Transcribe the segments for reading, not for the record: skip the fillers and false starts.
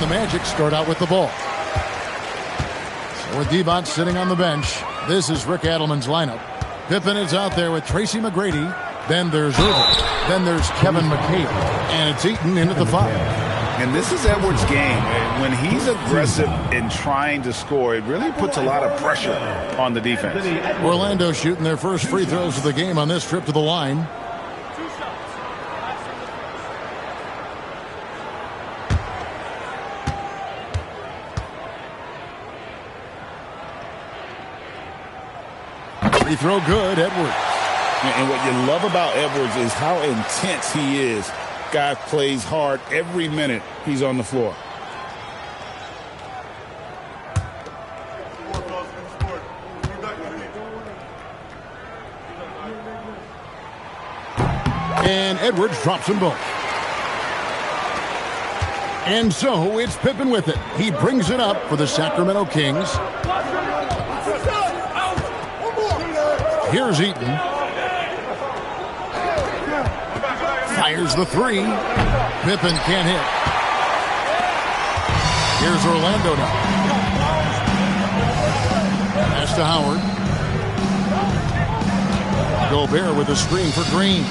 the Magic start out with the ball. So with Devont sitting on the bench, this is Rick Adelman's lineup. Pippen is out there with Tracy McGrady. Then there's Irving. Then there's Kevin McHale. And it's Eaton in at the 5. And this is Edwards' game. When he's aggressive in trying to score, it really puts a lot of pressure on the defense. Orlando shooting their first free throws of the game on this trip to the line. Free throw good, Edwards. And what you love about Edwards is how intense he is. Guy plays hard every minute he's on the floor. And Edwards drops them both. And so it's Pippen with it. He brings it up for the Sacramento Kings. Here's Eaton. Fires the 3. Pippen can't hit. Here's Orlando now. Pass to Howard. Gobert with a screen for Green.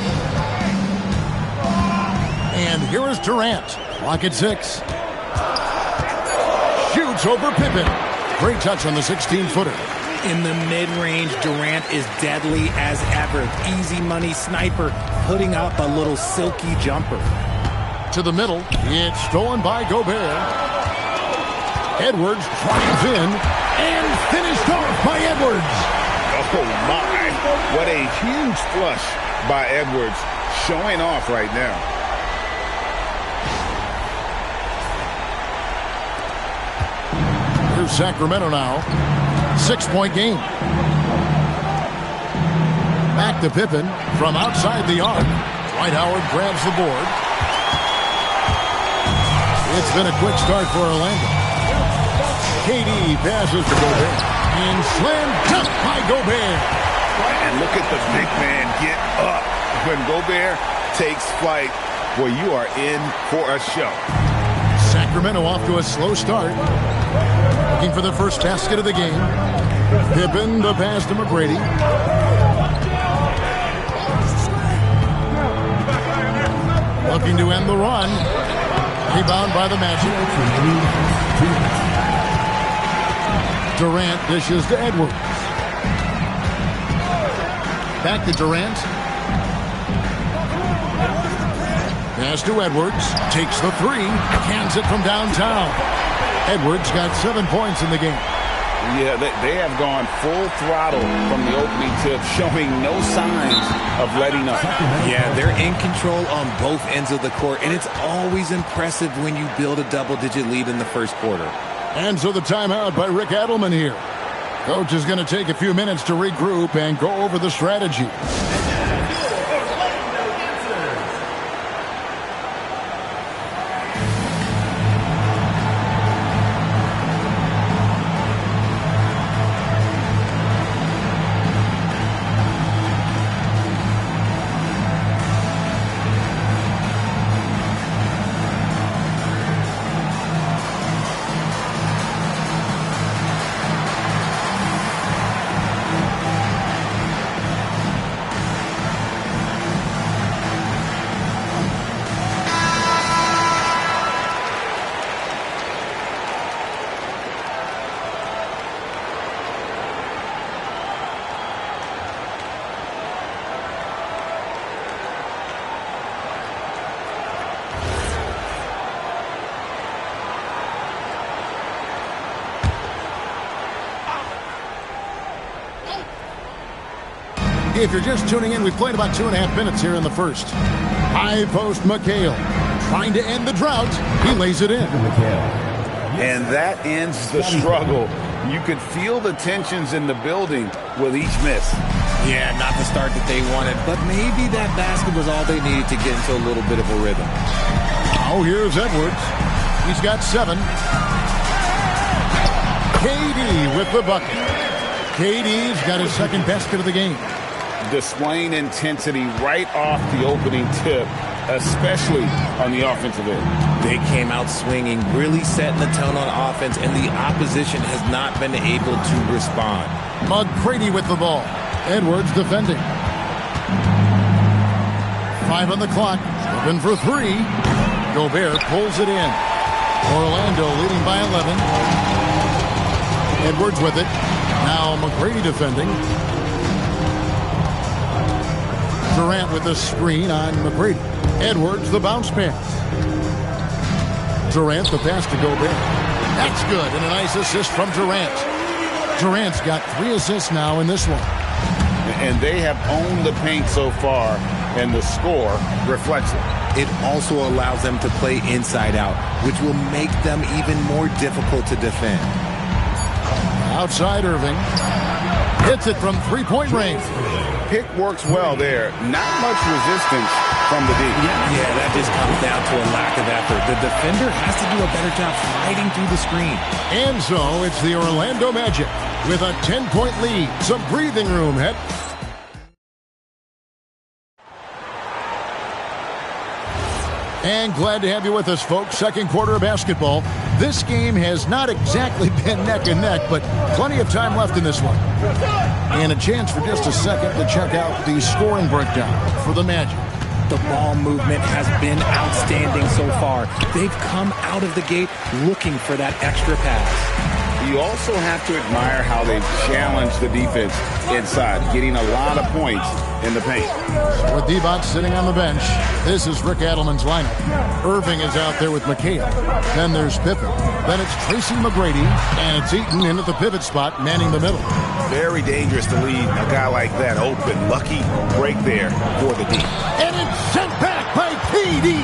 And here is Durant. Clock at 6. Shoots over Pippen. Great touch on the 16-footer. In the mid-range, Durant is deadly as ever. Easy money sniper, putting up a little silky jumper. To the middle, it's stolen by Gobert. Edwards drives in and finished off by Edwards. Oh my, what a huge flush by Edwards, showing off right now. Here's Sacramento now. 6-point game. Back to Pippen from outside the arc. Dwight Howard grabs the board. It's been a quick start for Orlando. KD passes to Gobert. And slam dunk by Gobert. And look at the big man get up. When Gobert takes flight, well, you are in for a show. Sacramento off to a slow start. Looking for the first basket of the game. Pippen, the pass to McGrady. Looking to end the run. Rebound by the Magic. Durant dishes to Edwards. Back to Durant. Pass to Edwards. Takes the 3. Cans it from downtown. Edwards got 7 points in the game. Yeah, they have gone full throttle from the opening tip, showing no signs of letting up. Yeah, they're in control on both ends of the court, and it's always impressive when you build a double-digit lead in the first quarter. And so the timeout by Rick Adelman here. Coach is going to take a few minutes to regroup and go over the strategy. If you're just tuning in, we've played about 2.5 minutes here in the first. High post McHale trying to end the drought. He lays it in. And that ends the struggle. You could feel the tensions in the building with each miss. Yeah, not the start that they wanted, but maybe that basket was all they needed to get into a little bit of a rhythm. Oh, here's Edwards. He's got 7. KD with the bucket. KD's got his second basket of the game. Displaying intensity right off the opening tip. especially on the offensive end. They came out swinging, really setting the tone on offense, and the opposition has not been able to respond. McGrady with the ball. Edwards defending. 5 on the clock. Open for 3. Gobert pulls it in. Orlando leading by 11. Edwards with it. Now McGrady defending. Durant with the screen on McGrady. Edwards the bounce pass. Durant the pass to Gobert. That's good, and a nice assist from Durant. Durant's got 3 assists now in this one. And they have owned the paint so far, and the score reflects it. It also allows them to play inside out, which will make them even more difficult to defend. Outside Irving. Hits it from three-point range. Pick works well there. Not much resistance from the D. Yeah, that just comes down to a lack of effort. The defender has to do a better job fighting through the screen. And so it's the Orlando Magic with a 10-point lead. Some breathing room, Head. And glad to have you with us, folks. Second quarter of basketball. This game has not exactly been neck and neck, but plenty of time left in this one. And a chance for just a second to check out the scoring breakdown for the Magic. The ball movement has been outstanding so far. They've come out of the gate looking for that extra pass. You also have to admire how they've challenged the defense inside, getting a lot of points in the paint. So with Divac sitting on the bench, this is Rick Adelman's lineup. Irving is out there with McHale. Then there's Pippen. Then it's Tracy McGrady, and it's Eaton in at the pivot spot, manning the middle. Very dangerous to leave a guy like that open. Lucky break there for the D. And it's sent back by KD.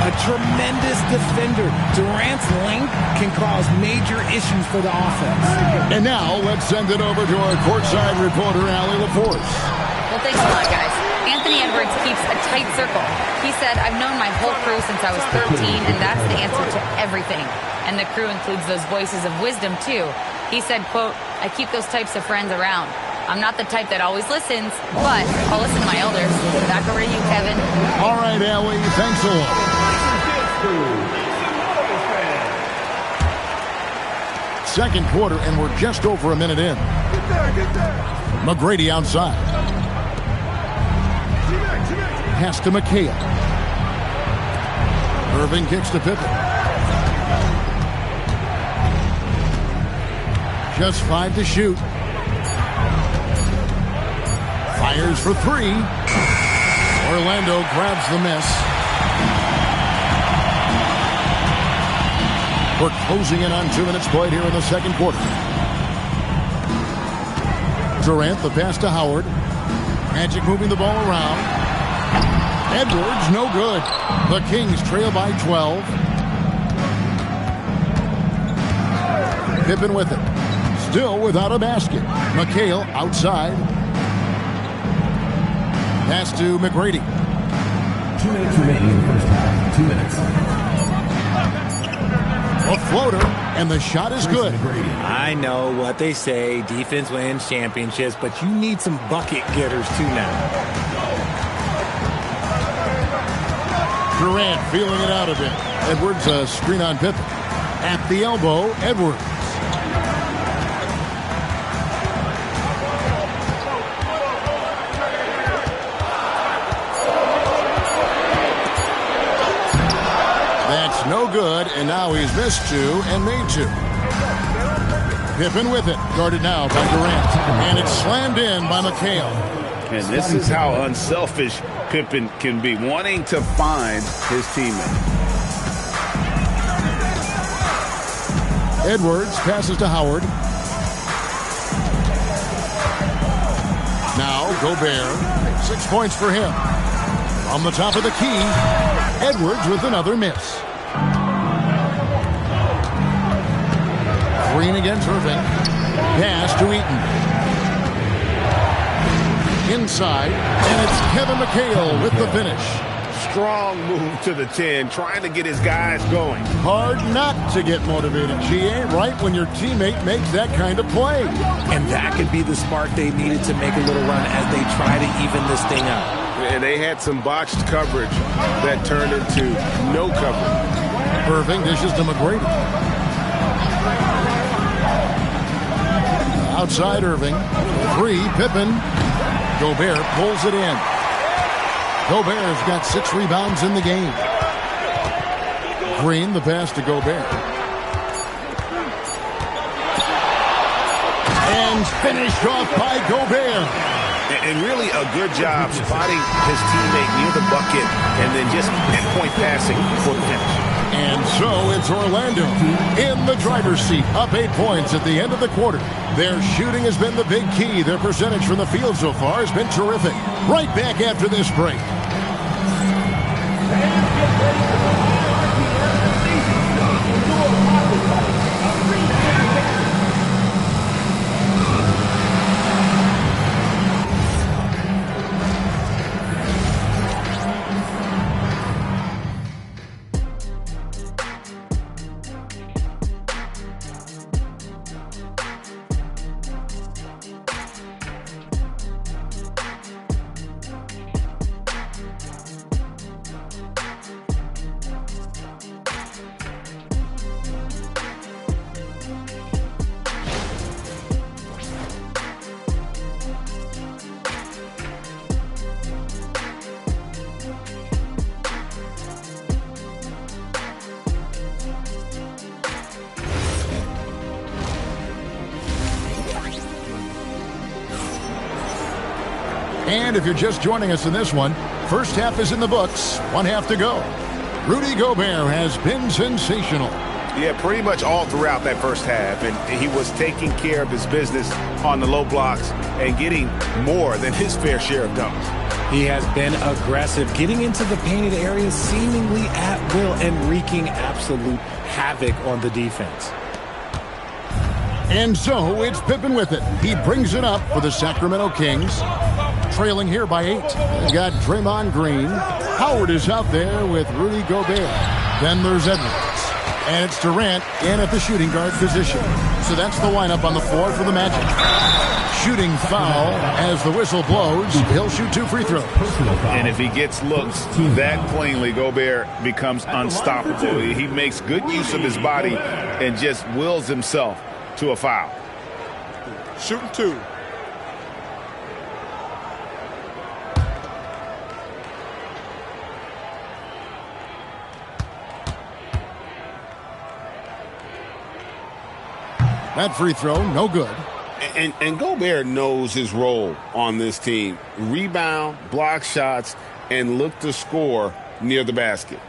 A tremendous defender. Durant's length can cause major issues for the offense. And now let's send it over to our courtside reporter, Allie LaForce. Well, thanks a lot, guys. Anthony Edwards keeps a tight circle. He said, I've known my whole crew since I was 13, and that's the answer to everything. And the crew includes those voices of wisdom, too. He said, quote, I keep those types of friends around. I'm not the type that always listens, but I'll listen to my elders. Back over to you, Kevin. All right, Allie, thanks a lot. Second quarter, and we're just over a minute in. McGrady outside. Pass to McHale. Irving kicks to Pippen. Just 5 to shoot. Fires for 3. Orlando grabs the miss. We're closing in on 2 minutes played here in the second quarter. Durant, the pass to Howard. Magic moving the ball around. Edwards, no good. The Kings trail by 12. Pippen with it. Still without a basket. McHale outside. Pass to McGrady. 2 minutes remaining in the first half. 2 minutes. A floater, and the shot is good. I know what they say, defense wins championships, but you need some bucket getters too now. Durant feeling it out a bit. Edwards, a screen on Pippen. At the elbow, Edwards. That's no good, and now he's missed 2 and made 2. Pippen with it, guarded now by Durant, and it's slammed in by McHale. And this is how unselfish Pippen can be, wanting to find his teammate. Edwards passes to Howard. Now Gobert, 6 points for him. On the top of the key, Edwards with another miss. Green against Irving. Pass to Eaton. Inside, and it's Kevin McHale with the finish. Strong move to the 10, trying to get his guys going. Hard not to get motivated, GA, right when your teammate makes that kind of play. And that could be the spark they needed to make a little run as they try to even this thing up. and they had some botched coverage that turned into no coverage. Irving dishes to McGrady. Outside Irving. 3, Pippen. Gobert pulls it in. Gobert's got 6 rebounds in the game. Green, the pass to Gobert. And finished off by Gobert. And really a good job spotting his teammate near the bucket and then just pinpoint passing for the finish. And so it's Orlando in the driver's seat, up 8 points at the end of the quarter. Their shooting has been the big key. Their percentage from the field so far has been terrific. Right back after this break. And if you're just joining us in this one, first half is in the books. 1 half to go. Rudy Gobert has been sensational. Yeah, pretty much all throughout that first half. And he was taking care of his business on the low blocks and getting more than his fair share of dunks. He has been aggressive, getting into the painted areas seemingly at will and wreaking absolute havoc on the defense. And so it's Pippen with it. He brings it up for the Sacramento Kings. Trailing here by 8. They've got Draymond Green. Howard is out there with Rudy Gobert. Then there's Edwards. And it's Durant in at the shooting guard position. So that's the lineup on the floor for the Magic. Shooting foul as the whistle blows. He'll shoot 2 free throws. And if he gets looks that plainly, Gobert becomes unstoppable. He makes good use of his body and just wills himself to a foul. Shooting 2. That free throw, no good. And Gobert knows his role on this team. Rebound, block shots, and look to score near the basket.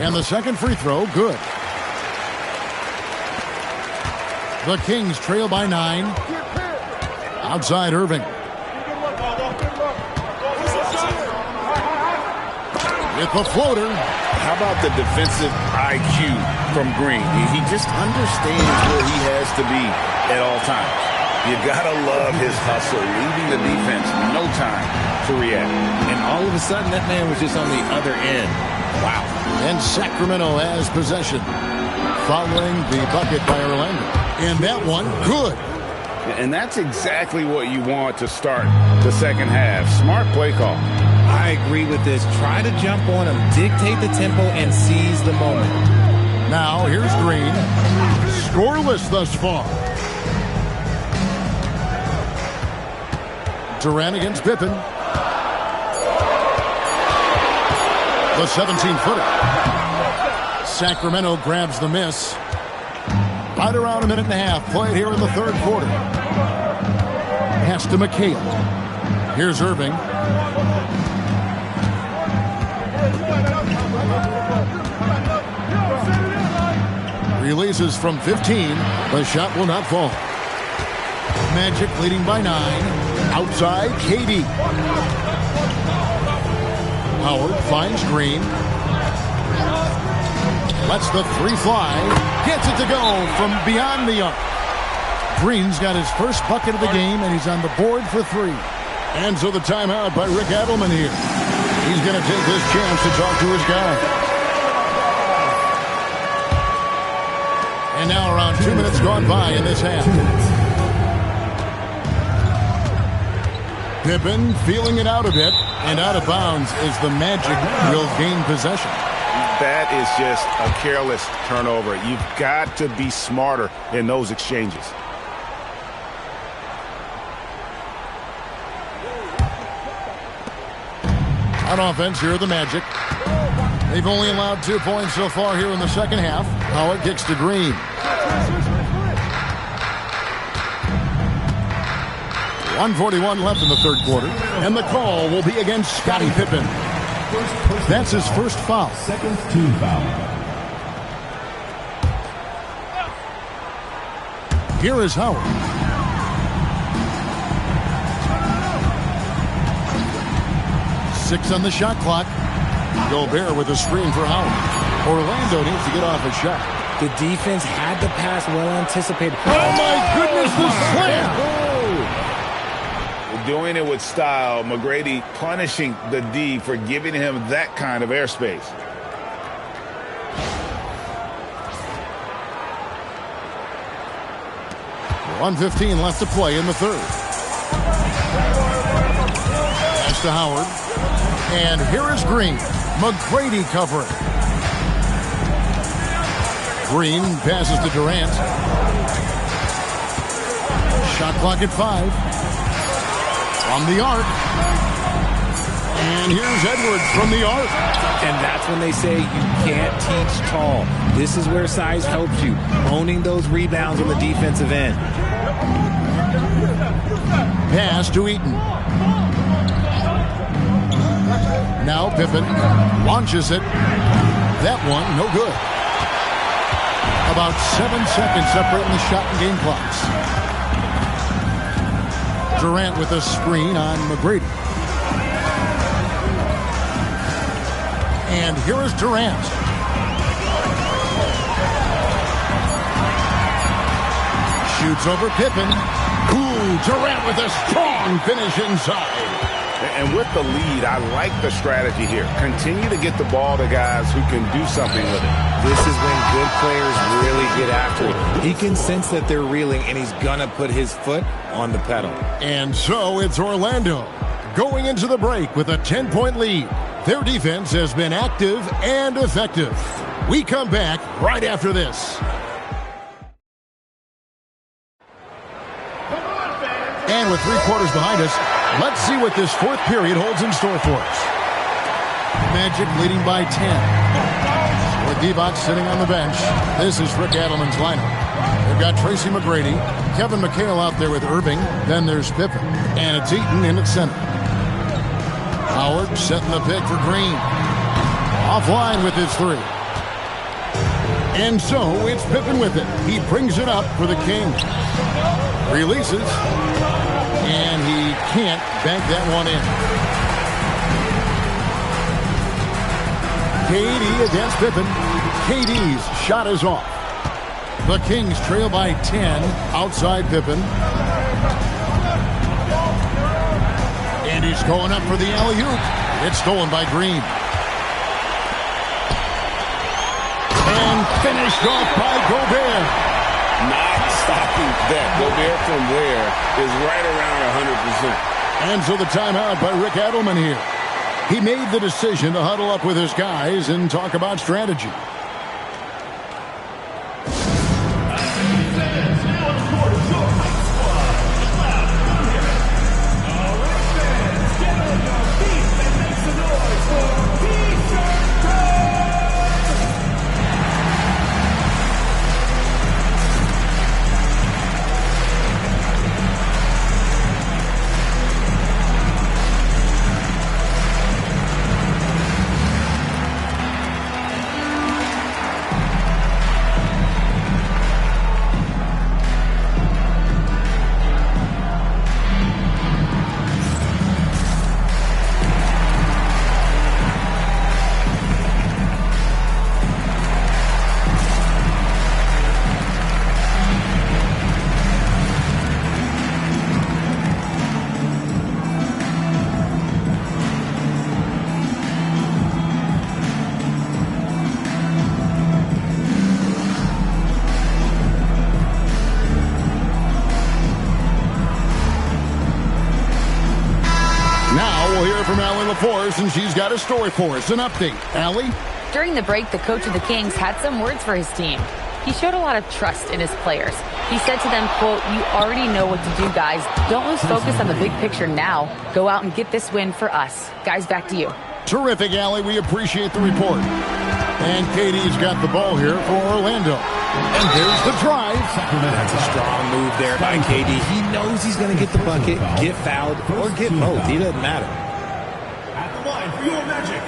And the second free throw, good. The Kings trail by 9. Outside Irving. With the floater. How about the defensive IQ from Green? He just understands where he has to be at all times. You gotta love his hustle, leaving the defense no time to react. And all of a sudden, that man was just on the other end. Wow. And Sacramento has possession. Following the bucket by Orlando. And that one, good. And that's exactly what you want to start the second half. Smart play call. I agree with this. Try to jump on him, dictate the tempo, and seize the moment. Now, here's Green. Scoreless thus far. Durant against Pippen. The 17-footer. Sacramento grabs the miss. Right around a minute and a half played here in the third quarter. Pass to McHale. Here's Irving. Releases from 15. The shot will not fall. Magic leading by 9. Outside, KD. Howard finds Green. Lets the 3 fly. Gets it to go from beyond the arc. Green's got his first bucket of the game, and he's on the board for 3. And so the timeout by Rick Adelman here. He's going to take this chance to talk to his guy. And now around 2 minutes gone by in this half. Pippen feeling it out a bit, and out of bounds as the Magic will gain possession. That is just a careless turnover. You've got to be smarter in those exchanges. On offense, here are the Magic. They've only allowed 2 points so far here in the second half. Howard kicks to Green. 1:41 left in the third quarter, and the call will be against Scottie Pippen. That's his first foul. Second team foul. Here is Howard. Six on the shot clock. Gobert with a screen for Howard. Orlando needs to get off a shot. The defense had the pass well anticipated. Oh my goodness, the slam! Doing it with style. McGrady punishing the D for giving him that kind of airspace. .115 left to play in the third. Pass to Howard. And here is Green. McGrady covering. Green passes to Durant. Shot clock at 5. From the arc. And here's Edwards from the arc. And that's when they say you can't teach tall. This is where size helps you. Owning those rebounds on the defensive end. Pass to Eaton. Now Pippen launches it. That one, no good. About 7 seconds separating the shot and game clocks. Durant with a screen on McGrady. And here is Durant. Shoots over Pippen. Ooh, Durant with a strong finish inside. And with the lead, I like the strategy here. Continue to get the ball to guys who can do something with it. This is when good players really get after it. He can sense that they're reeling, and he's going to put his foot on the pedal. And so it's Orlando going into the break with a 10-point lead. Their defense has been active and effective. We come back right after this. And with 3 quarters behind us, let's see what this fourth period holds in store for us. Magic leading by 10. With Divac sitting on the bench, this is Rick Adelman's lineup. They've got Tracy McGrady, Kevin McHale out there with Irving, then there's Pippen, and it's Eaton in at center. Howard setting the pick for Green. Offline with his 3. And so it's Pippen with it. He brings it up for the Kings. Releases. And he can't bank that one in. KD against Pippen. KD's shot is off. The Kings trail by 10 outside Pippen. And he's going up for the alley-oop. It's stolen by Green. And finished off by Gobert. Not stopping that. Gobert from there is right around 100%. And so the timeout by Rick Adelman here. He made the decision to huddle up with his guys and talk about strategy. from Allie LaForce, and she's got a story for us. An update. Allie? During the break, the coach of the Kings had some words for his team. He showed a lot of trust in his players. He said to them, quote, "You already know what to do, guys. Don't lose focus on the big picture now. Go out and get this win for us." Guys, back to you. Terrific, Allie. We appreciate the report. And Katie's got the ball here for Orlando. And there's the drive. That's a strong move there by KD. He knows he's going to get the bucket, get fouled, or get both. He doesn't matter. At the line for your Magic,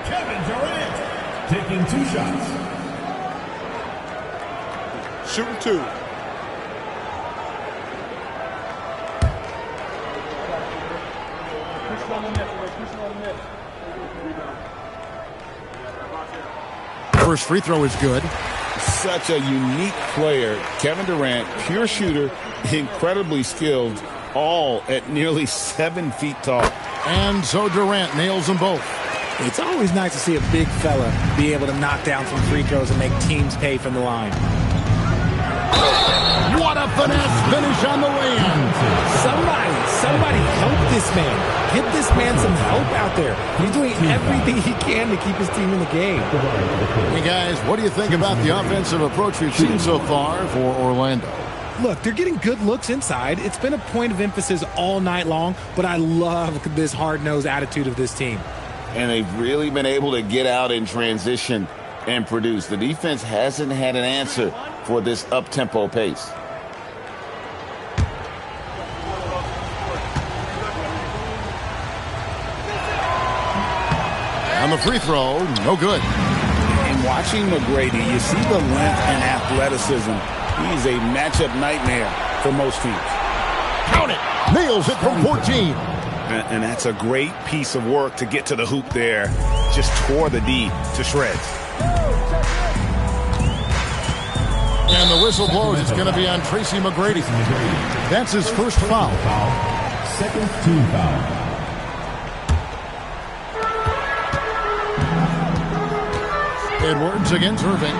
Kevin Durant, taking 2 shots. Shooting 2. First free throw is good. Such a unique player. Kevin Durant, pure shooter, incredibly skilled, all at nearly 7 feet tall. And so Durant nails them both. It's always nice to see a big fella be able to knock down some free throws and make teams pay from the line. What a finesse finish on the lay-in. Somebody help this man. Give this man some help out there. He's doing everything he can to keep his team in the game. Hey, guys, what do you think about the offensive approach we've seen so far for Orlando? Look, they're getting good looks inside. It's been a point of emphasis all night long, but I love this hard-nosed attitude of this team. And they've really been able to get out in transition and produce. The defense hasn't had an answer for this up-tempo pace. On the free throw, no good. In watching McGrady, you see the length and athleticism. He's a matchup nightmare for most teams. Count it. Nails it from 14. And that's a great piece of work to get to the hoop there. Just tore the D to shreds. And the whistle blows. It's going to be on Tracy McGrady. That's his first foul. Second team foul. Edwards against Irving.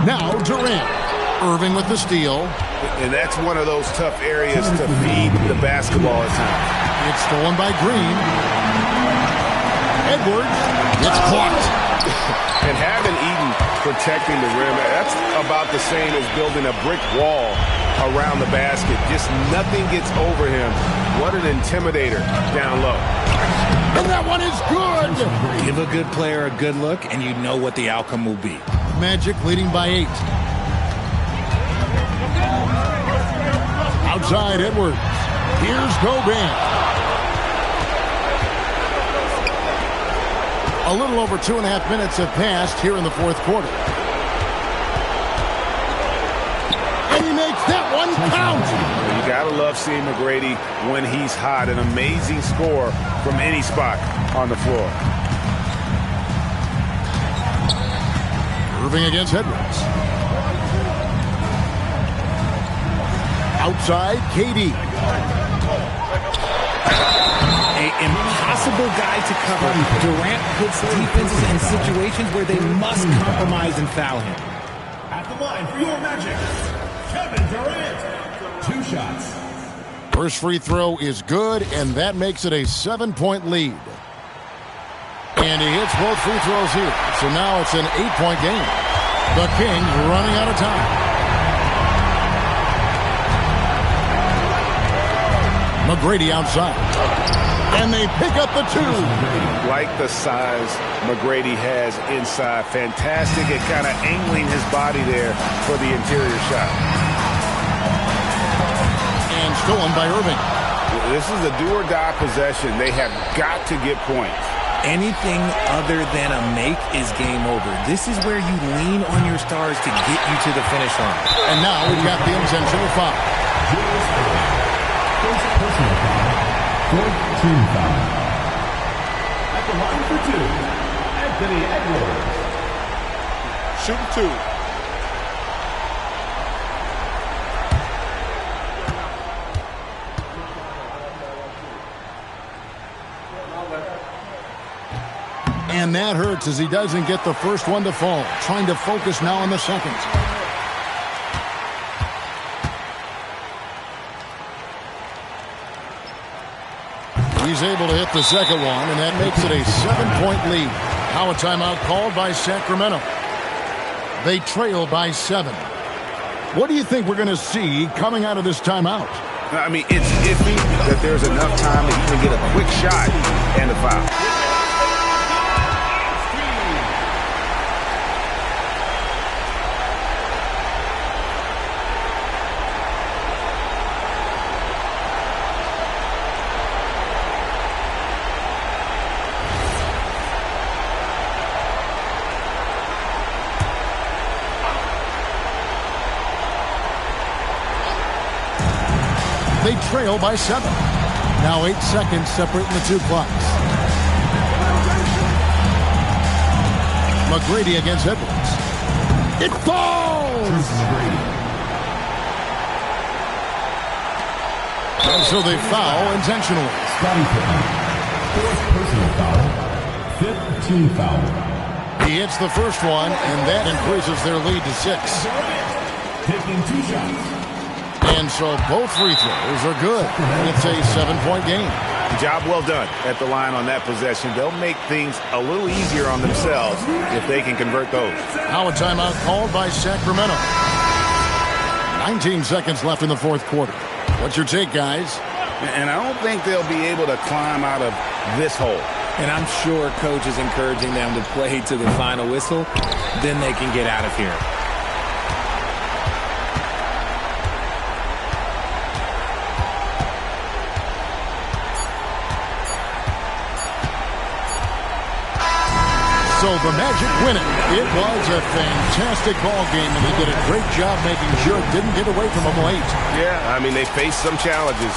Now Durant. Irving with the steal. And that's one of those tough areas to feed the basketball at times. It's stolen by Green. Edwards. It's blocked. And having Eden protecting the rim, that's about the same as building a brick wall around the basket. Just nothing gets over him. What an intimidator down low. And that one is good. Give a good player a good look, and you know what the outcome will be. Magic leading by 8. Outside Edwards. Here's Gobert. A little over 2.5 minutes have passed here in the fourth quarter. And he makes that one count. You gotta love seeing McGrady when he's hot. An amazing score from any spot on the floor. Irving against Edwards. Outside, KD. An impossible guy to cover. Durant puts defenses in situations where they must compromise and foul him. At the line for your Magic, Kevin Durant. 2 shots. First free throw is good, and that makes it a 7-point lead. And he hits both free throws here. So now it's an 8-point game. The Kings running out of time. McGrady outside. And they pick up the 2. Like the size McGrady has inside. Fantastic at kind of angling his body there for the interior shot. And stolen by Irving. This is a do-or-die possession. They have got to get points. Anything other than a make is game over. This is where you lean on your stars to get you to the finish line. And now we've got the intentional foul. First personal foul. Fourth team foul. At the line for 2, Anthony Edwards. Shooting 2. And that hurts as he doesn't get the first one to fall. Trying to focus now on the second. He's able to hit the second one, and that makes it a 7-point lead. Now a timeout called by Sacramento. They trail by 7. What do you think we're going to see coming out of this timeout? I mean, it's iffy that there's enough time to even get a quick shot and a foul. They trail by 7. Now 8 seconds separating the two clocks. McGrady against Edwards. It falls! And so they foul intentionally. Scottie Pippen. Fourth personal foul. Fifth team foul. He hits the first one, and that increases their lead to 6. Taking 2 shots. And so both free throws are good. And it's a 7-point game. Job well done at the line on that possession. They'll make things a little easier on themselves if they can convert those. Now a timeout called by Sacramento. 19 seconds left in the fourth quarter. What's your take, guys? And I don't think they'll be able to climb out of this hole. And I'm sure coach is encouraging them to play to the final whistle. Then they can get out of here. So the Magic win it. It was a fantastic ball game, and they did a great job making sure it didn't get away from them late. Yeah, I mean, they faced some challenges.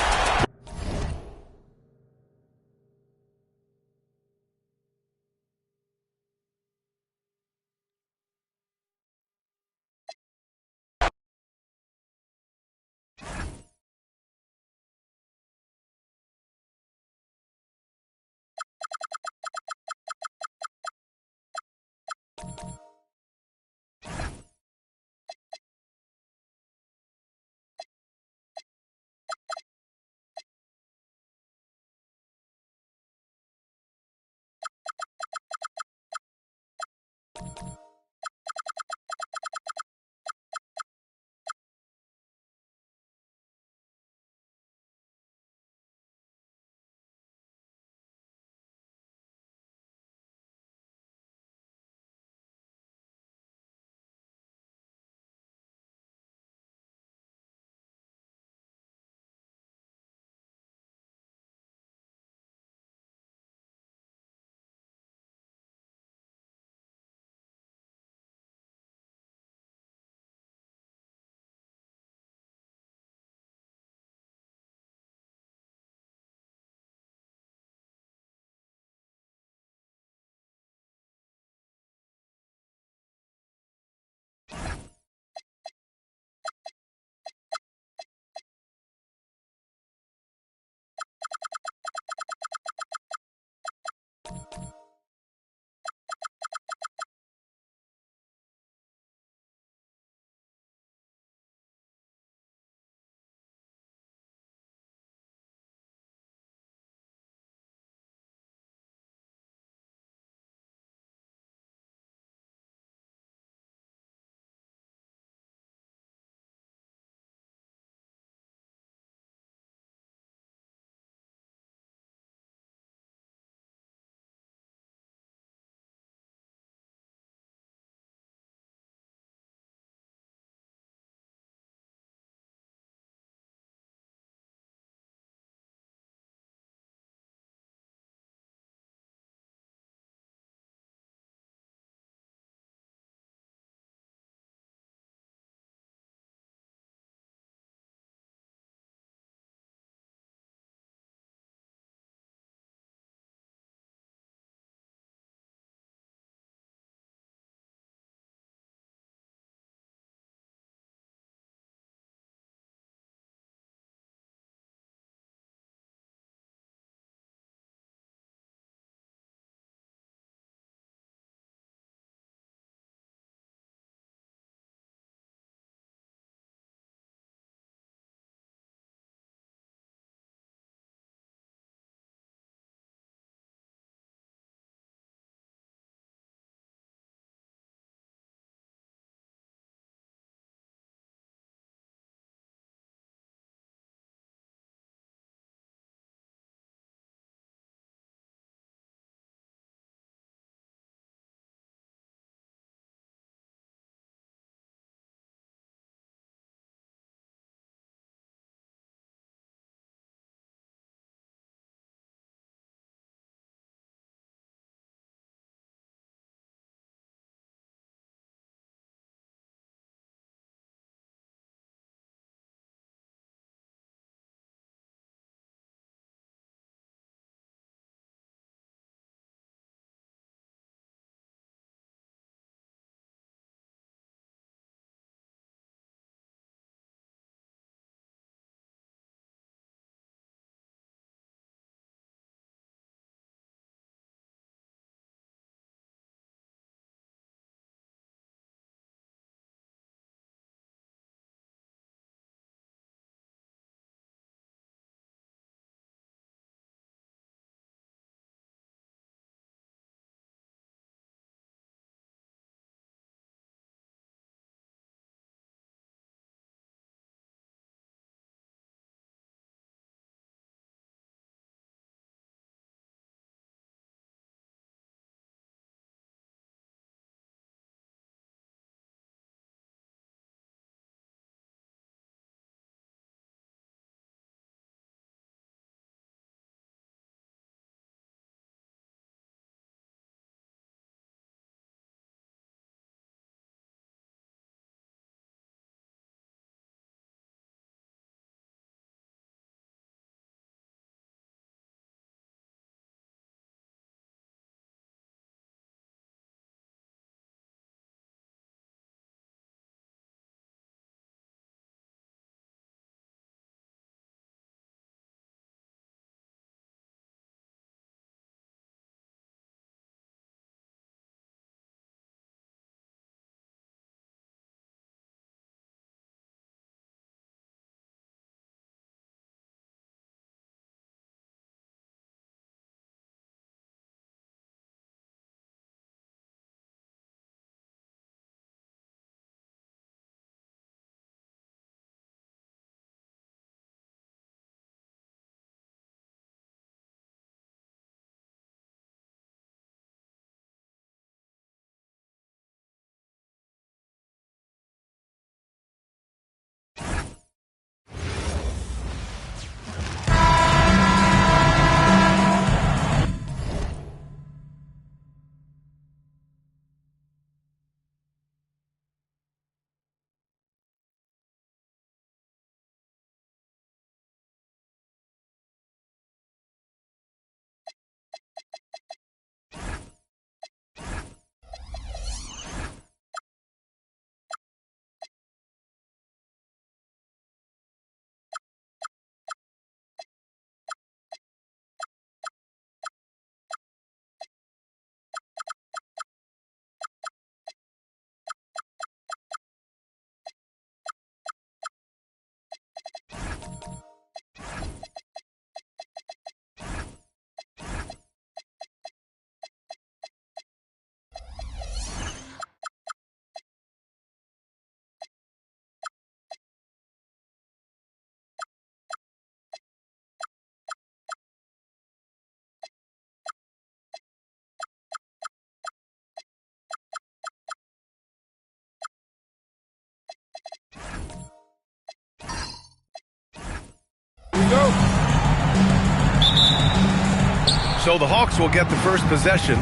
So the Hawks will get the first possession.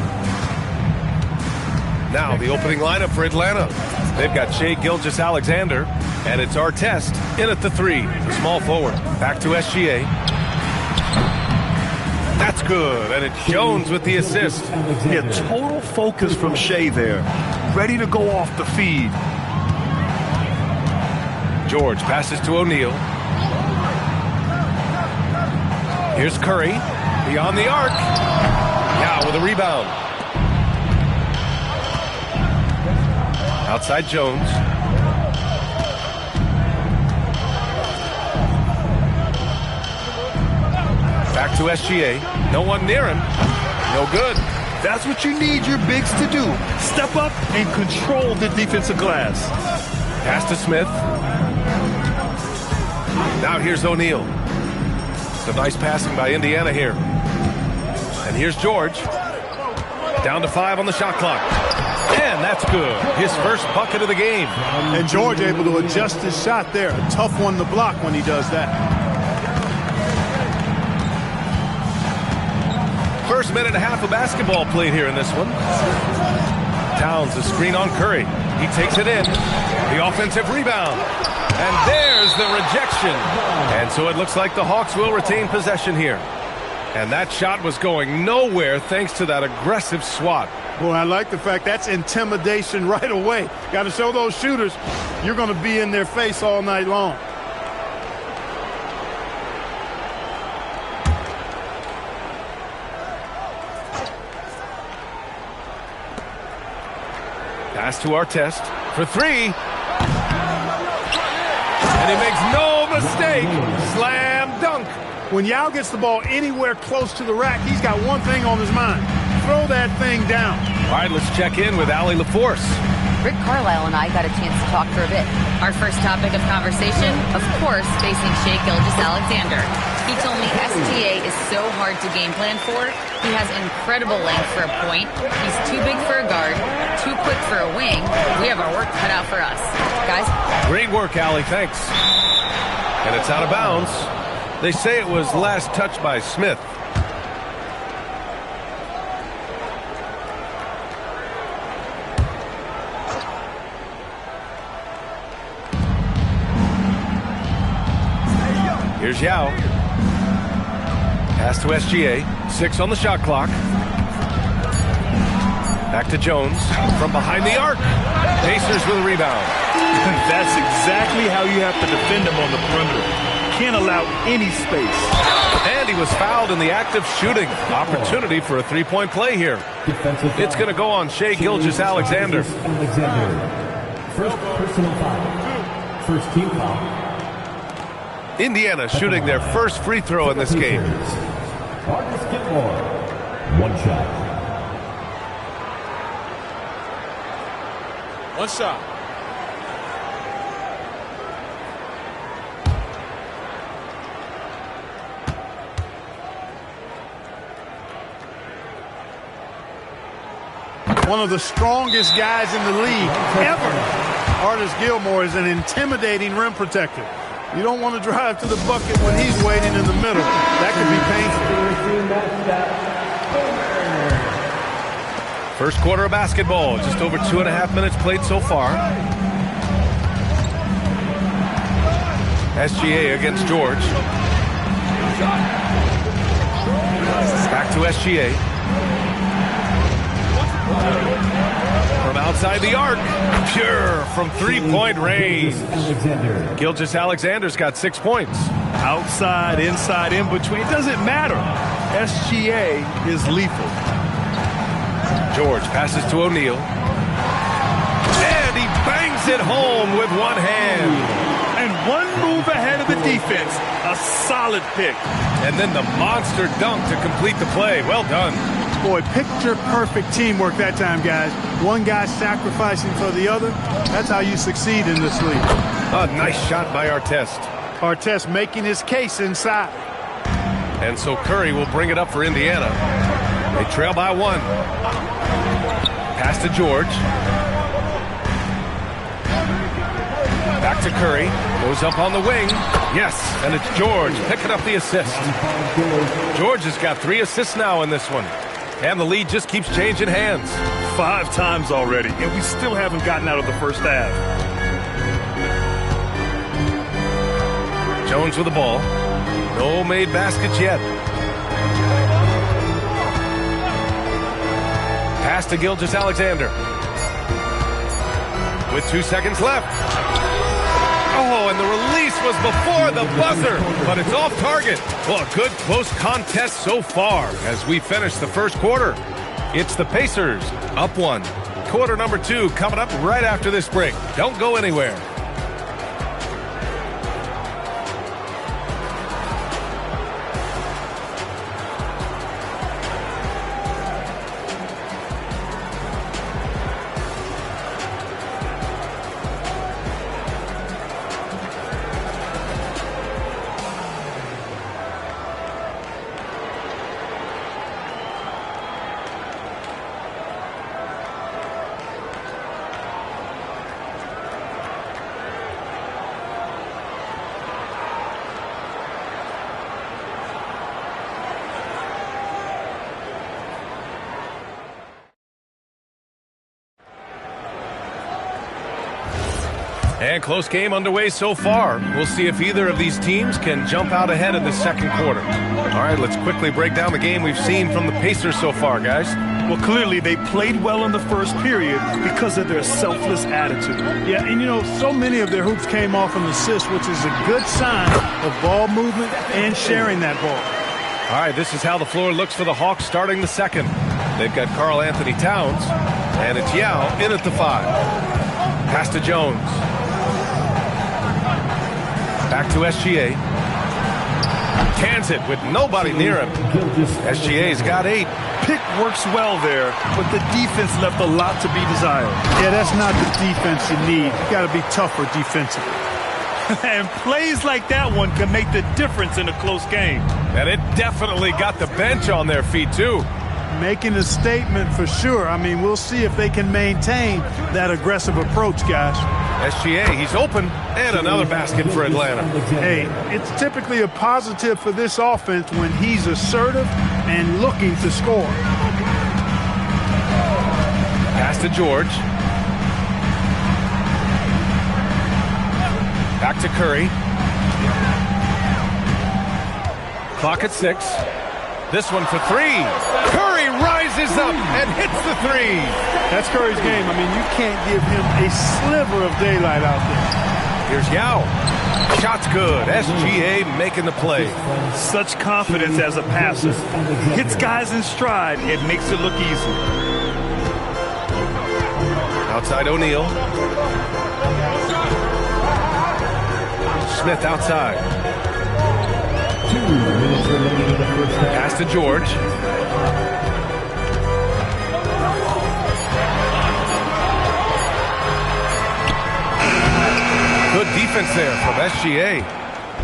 Now the opening lineup for Atlanta. They've got Shai Gilgeous-Alexander, and it's Artest in at the 3, the small forward. Back to SGA. That's good, and it's Jones with the assist. Yeah, total focus from Shai there. Ready to go off the feed. George passes to O'Neal. Here's Curry, beyond the arc. Now with a rebound. Outside Jones. Back to SGA. No one near him. No good. That's what you need your bigs to do. Step up and control the defensive glass. Pass to Smith. Now here's O'Neal. Some nice passing by Indiana here. And here's George. Down to 5 on the shot clock. And that's good. His first bucket of the game. And George able to adjust his shot there. A tough one to block when he does that. First minute and a half of basketball played here in this one. Towns, a screen on Curry. He takes it in. The offensive rebound. And there's the rejection. And so it looks like the Hawks will retain possession here. And that shot was going nowhere thanks to that aggressive swat. Boy, I like the fact that's intimidation right away. Got to show those shooters you're going to be in their face all night long. Pass to Artest for 3. And he makes no mistake. Slam dunk. When Yao gets the ball anywhere close to the rack, he's got one thing on his mind. Throw that thing down. All right, let's check in with Allie LaForce. Rick Carlisle and I got a chance to talk for a bit. Our first topic of conversation, of course, facing Shai Gilgeous-Alexander. He told me SGA is so hard to game plan for. He has incredible length for a point. He's too big for a guard, too quick for a wing. We have our work cut out for us. Guys? Great work, Allie. Thanks. And it's out of bounds. They say it was last touched by Smith. Here's Yao. Pass to SGA. 6 on the shot clock. Back to Jones. From behind the arc. Pacers with a rebound. That's exactly how you have to defend him on the perimeter. Can't allow any space. And he was fouled in the act of shooting. Opportunity for a three-point play here. It's going to go on Shai Gilgeous-Alexander. First personal foul. First team foul. Indiana shooting their first free throw in this game. Marcus Gilmore. One shot. One shot. One of the strongest guys in the league ever. Artis Gilmore is an intimidating rim protector. You don't want to drive to the bucket when he's waiting in the middle. That could be painful. First quarter of basketball. Just over 2.5 minutes played so far. SGA against George. Back to SGA. From outside the arc, pure from three-point range. Gilgeous-Alexander's got 6 points. Outside, inside, in between, it doesn't matter. SGA is lethal. George passes to O'Neal. And he bangs it home with one hand. And one move ahead of the defense. A solid pick. And then the monster dunk to complete the play. Well done. Boy, picture-perfect teamwork that time, guys. One guy sacrificing for the other. That's how you succeed in this league. A nice shot by Artest. Artest making his case inside. And so Curry will bring it up for Indiana. They trail by 1. Pass to George. Back to Curry. Goes up on the wing. Yes, and it's George picking up the assist. George has got 3 assists now in this one. And the lead just keeps changing hands. 5 times already, and we still haven't gotten out of the first half. Jones with the ball. No made baskets yet. Pass to Gilgeous-Alexander. With 2 seconds left. Oh, and the release was before the buzzer, but it's off target. Well, a good close contest so far as we finish the first quarter. It's the Pacers up 1. Quarter number 2 coming up right after this break. Don't go anywhere. And close game underway so far. We'll see if either of these teams can jump out ahead in the second quarter. All right, let's quickly break down the game we've seen from the Pacers so far, guys. Well, clearly they played well in the first period because of their selfless attitude. Yeah, and you know, so many of their hoops came off an assist, which is a good sign of ball movement and sharing that ball. All right, this is how the floor looks for the Hawks starting the second. They've got Karl Anthony Towns, and it's Yao in at the 5. Pass to Jones. Back to SGA. Cans it with nobody near him. SGA's got 8. Pick works well there, but the defense left a lot to be desired. Yeah, that's not the defense you need. You got to be tougher defensively. And plays like that one can make the difference in a close game. And it definitely got the bench on their feet, too. Making a statement for sure. I mean, we'll see if they can maintain that aggressive approach, guys. SGA, he's open, and another basket for Atlanta. Hey, it's typically a positive for this offense when he's assertive and looking to score. Pass to George. Back to Curry. Clock at 6. This one for 3. Curry rises up and hits the 3. That's Curry's game. I mean, you can't give him a sliver of daylight out there. Here's Yao. Shot's good. SGA making the play. Such confidence as a passer. Hits guys in stride. It makes it look easy. Outside O'Neal. Smith outside. 2 minutes remaining in the first half. Pass to George. Good defense there from SGA.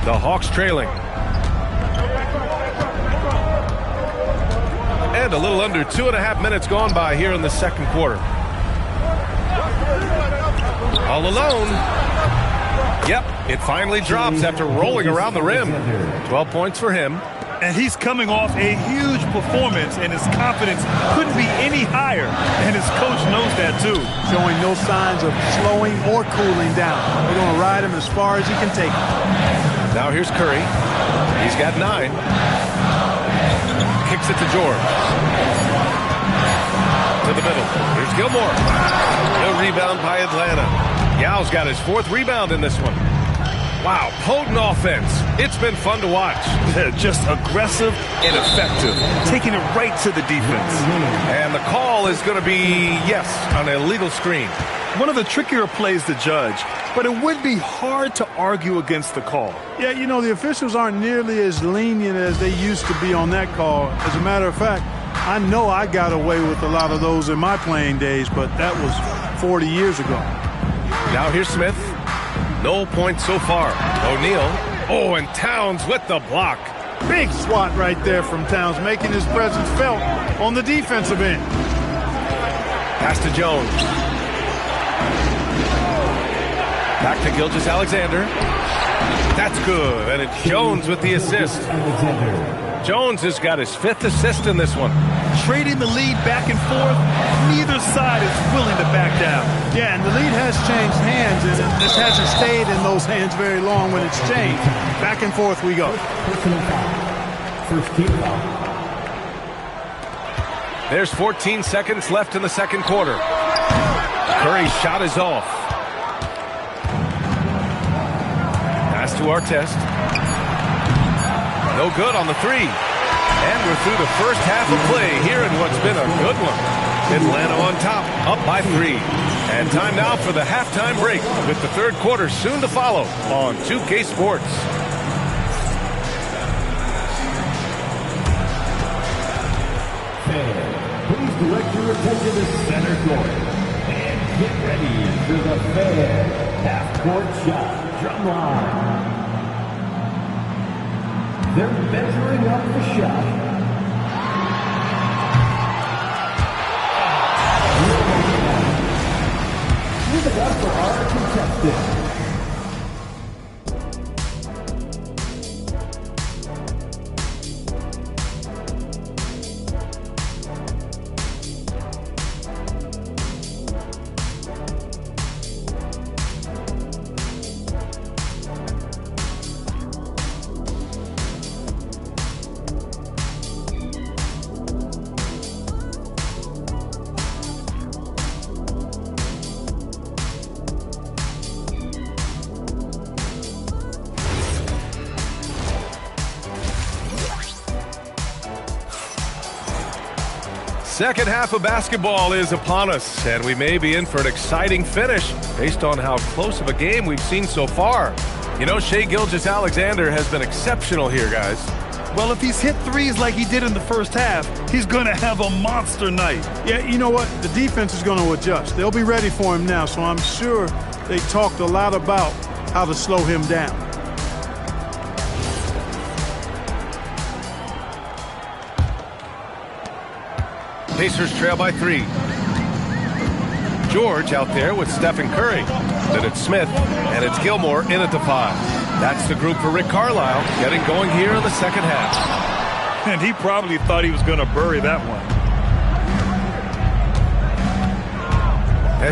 The Hawks trailing. And a little under 2.5 minutes gone by here in the second quarter. All alone. Yep, it finally drops after rolling around the rim. 12 points for him. And he's coming off a huge performance, and his confidence couldn't be any higher. And his coach knows that, too. Showing no signs of slowing or cooling down. They're going to ride him as far as he can take him. Now here's Curry. He's got 9. Kicks it to George. To the middle. Here's Gilmore. No rebound by Atlanta. Yao's got his 4th rebound in this one. Wow, potent offense. It's been fun to watch. Just aggressive and effective. Taking it right to the defense. And the call is going to be, yes, an illegal screen. One of the trickier plays to judge, but it would be hard to argue against the call. Yeah, you know, the officials aren't nearly as lenient as they used to be on that call. As a matter of fact, I know I got away with a lot of those in my playing days, but that was 40 years ago. Now here's Smith. No points so far. O'Neal. Oh, and Towns with the block. Big swat right there from Towns, making his presence felt on the defensive end. Pass to Jones. Back to Gilgeous-Alexander. that's good. And it's Jones with the assist. Jones has got his 5th assist in this one. Trading the lead back and forth, neither side is willing to back down. Yeah, and the lead has changed hands, and it just hasn't stayed in those hands very long when it's changed. Back and forth we go. First team foul. There's 14 seconds left in the second quarter. Curry's shot is off. Pass to Artest. No good on the 3. And we're through the first half of play here in what's been a good one. Atlanta on top, up by 3. And time now for the halftime break with the third quarter soon to follow on 2K Sports. Fans, please direct your attention to center court. And get ready for the Fan half-court shot drum line. They're measuring up the shot. Give it up for our contestant. Second half of basketball is upon us, and we may be in for an exciting finish based on how close of a game we've seen so far. You know, Shai Gilgeous-Alexander has been exceptional here, guys. Well, if he's hit threes like he did in the first half, he's going to have a monster night. Yeah, you know what? The defense is going to adjust. They'll be ready for him now, so I'm sure they talked a lot about how to slow him down. Pacers trail by 3. George out there with Stephen Curry. Then it's Smith, and it's Gilmore in at the 5. That's the group for Rick Carlisle getting going here in the second half. And he probably thought he was going to bury that one.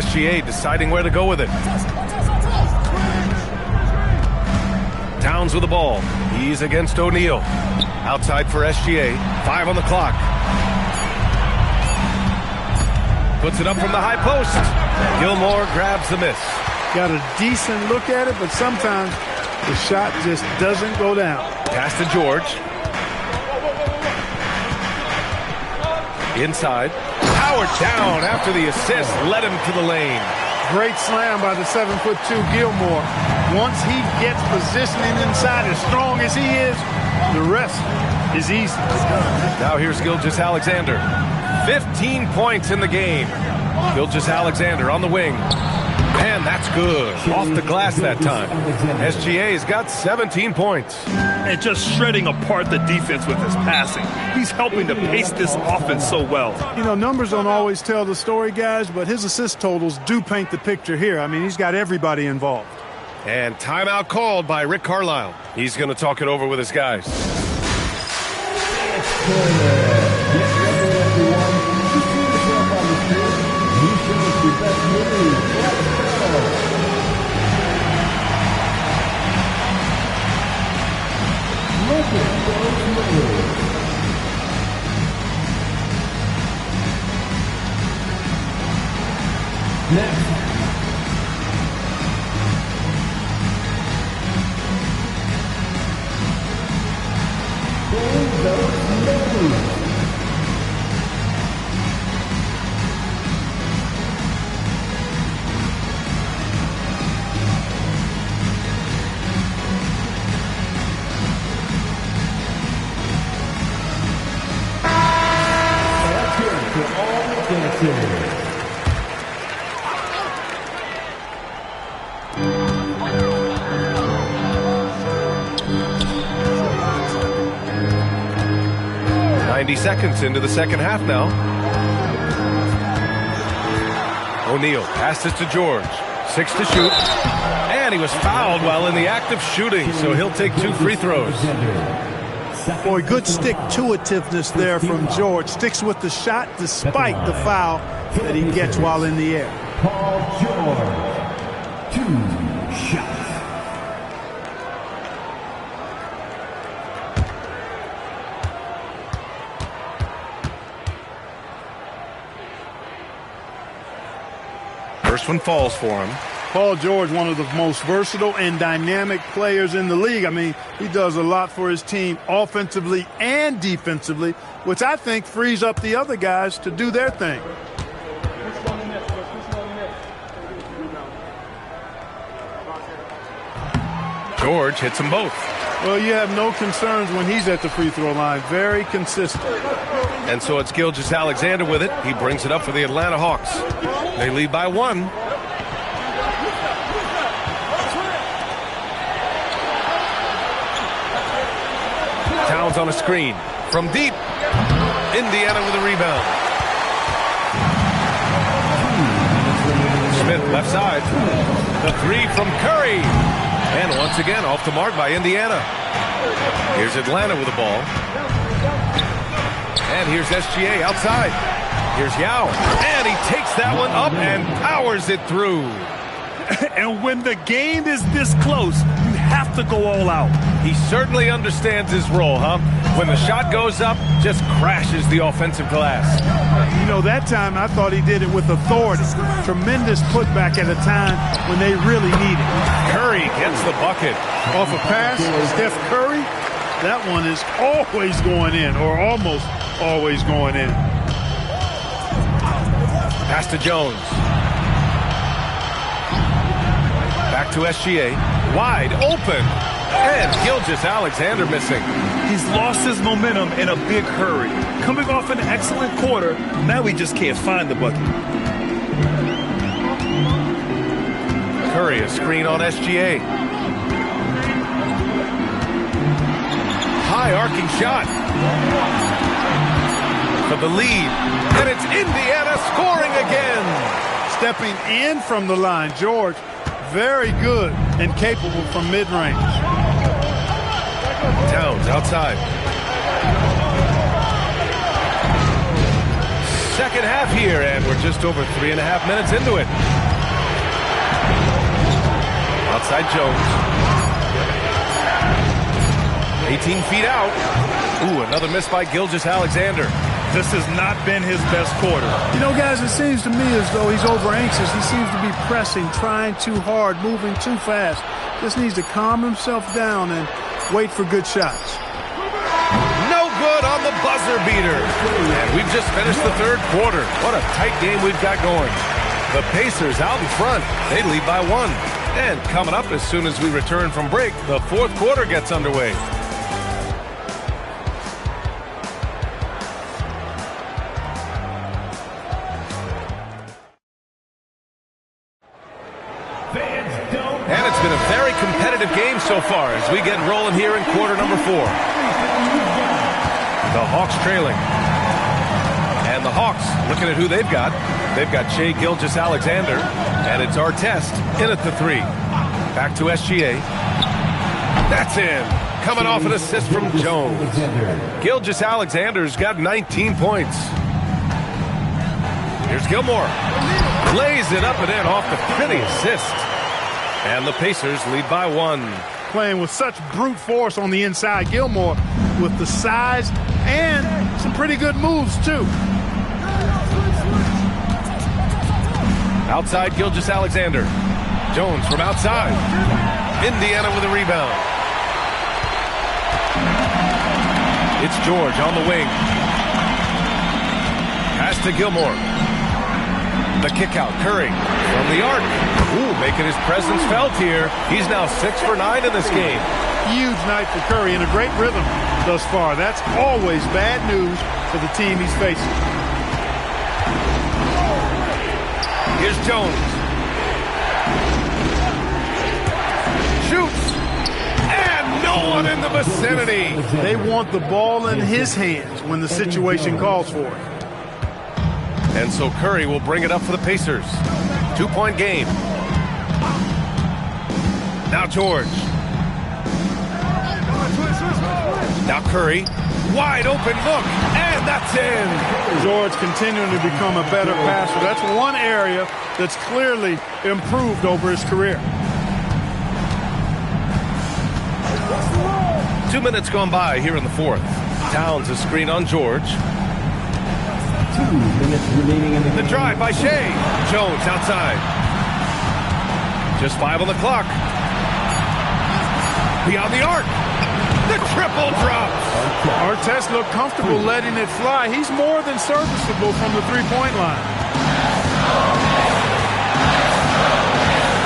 SGA deciding where to go with it. Towns with the ball. He's against O'Neal. Outside for SGA. 5 on the clock. Puts it up from the high post. Gilmore grabs the miss. Got a decent look at it, but sometimes the shot just doesn't go down. Pass to George. Inside. Howard down after the assist. Led him to the lane. Great slam by the 7'2" Gilmore. Once he gets positioning inside as strong as he is, the rest is easy. Now here's Gilgeous-Alexander. 15 points in the game. Gilgeous-Alexander on the wing. Man, that's good. Off the glass that time. SGA's got 17 points. And just shredding apart the defense with his passing. He's helping to pace this offense so well. You know, numbers don't always tell the story, guys, but his assist totals do paint the picture here. I mean, he's got everybody involved. And timeout called by Rick Carlisle. He's going to talk it over with his guys. Seconds into the second half now. O'Neal passes to George. 6 to shoot. And And he was fouled while in the act of shooting, so he'll take 2 free throws. Boy, good stick-to-itiveness there from George. Sticks with the shot despite the foul that he gets while in the air. Paul George, 2 shots. First one falls for him. Paul George, one of the most versatile and dynamic players in the league. I mean, he does a lot for his team offensively and defensively, which I think frees up the other guys to do their thing. George hits them both. Well, you have no concerns when he's at the free throw line. Very consistent. And so it's Gilgeous-Alexander with it. He brings it up for the Atlanta Hawks. They lead by 1. Towns on a screen. From deep. Indiana with a rebound. Smith left side. The 3 from Curry. And once again off the mark by Indiana. Here's Atlanta with the ball. And here's SGA outside. Here's Yao. And he takes that one up and powers it through. And when the game is this close, you have to go all out. He certainly understands his role, huh? When the shot goes up, just crashes the offensive glass. You know, that time I thought he did it with authority. Tremendous putback at a time when they really need it. Curry gets the bucket. Off a pass, Steph Curry, that one is always going in, or almost always going in. Pass to Jones. Back to SGA. Wide open. And Gilgeous-Alexander missing. He's lost his momentum in a big hurry. Coming off an excellent quarter, now he just can't find the bucket. Curry, a screen on SGA. High arcing shot. For the lead. And it's Indiana scoring again. Stepping in from the line, George, very good and capable from mid-range. Towns outside. Second half here, and we're just over 3.5 minutes into it. Outside Jones. 18 feet out. Ooh, another miss by Gilgeous-Alexander. This has not been his best quarter. You know, guys, it seems to me as though he's over-anxious. He seems to be pressing, trying too hard, moving too fast. Just needs to calm himself down and wait for good shots. No good on the buzzer beater. And we've just finished the third quarter. What a tight game we've got going. The Pacers out in front. They lead by 1. And coming up as soon as we return from break, the fourth quarter gets underway. And it's been a very competitive game so far as we get rolling here in quarter number 4. The Hawks trailing. And the Hawks, looking at who they've got. They've got Shai Gilgeous-Alexander, and it's Artest in at the 3. Back to SGA. That's in. Coming off an assist from Jones. Gilgeous-Alexander's got 19 points. Here's Gilmore. Lays it up and in off the pretty assist. And the Pacers lead by 1. Playing with such brute force on the inside. Gilmore with the size and some pretty good moves, too. Outside Gilgeous-Alexander. Jones from outside. Indiana with a rebound. It's George on the wing. Pass to Gilmore. The kick out. Curry from the arc. Ooh, making his presence felt here. He's now 6 for 9 in this game. Huge night for Curry and a great rhythm thus far. That's always bad news for the team he's facing. Here's Jones. Shoots. And no one in the vicinity. They want the ball in his hands when the situation calls for it. And so Curry will bring it up for the Pacers. 2-point game. Now George. Now Curry. Wide open look, and that's in. George continuing to become a better passer. That's one area that's clearly improved over his career. 2 minutes gone by here in the fourth. Towns a screen on George. 2 minutes remaining in the game. The drive by Shea. Jones outside. Just 5 on the clock. Beyond the arc. The triple drop. Artest looked comfortable letting it fly. He's more than serviceable from the three-point line.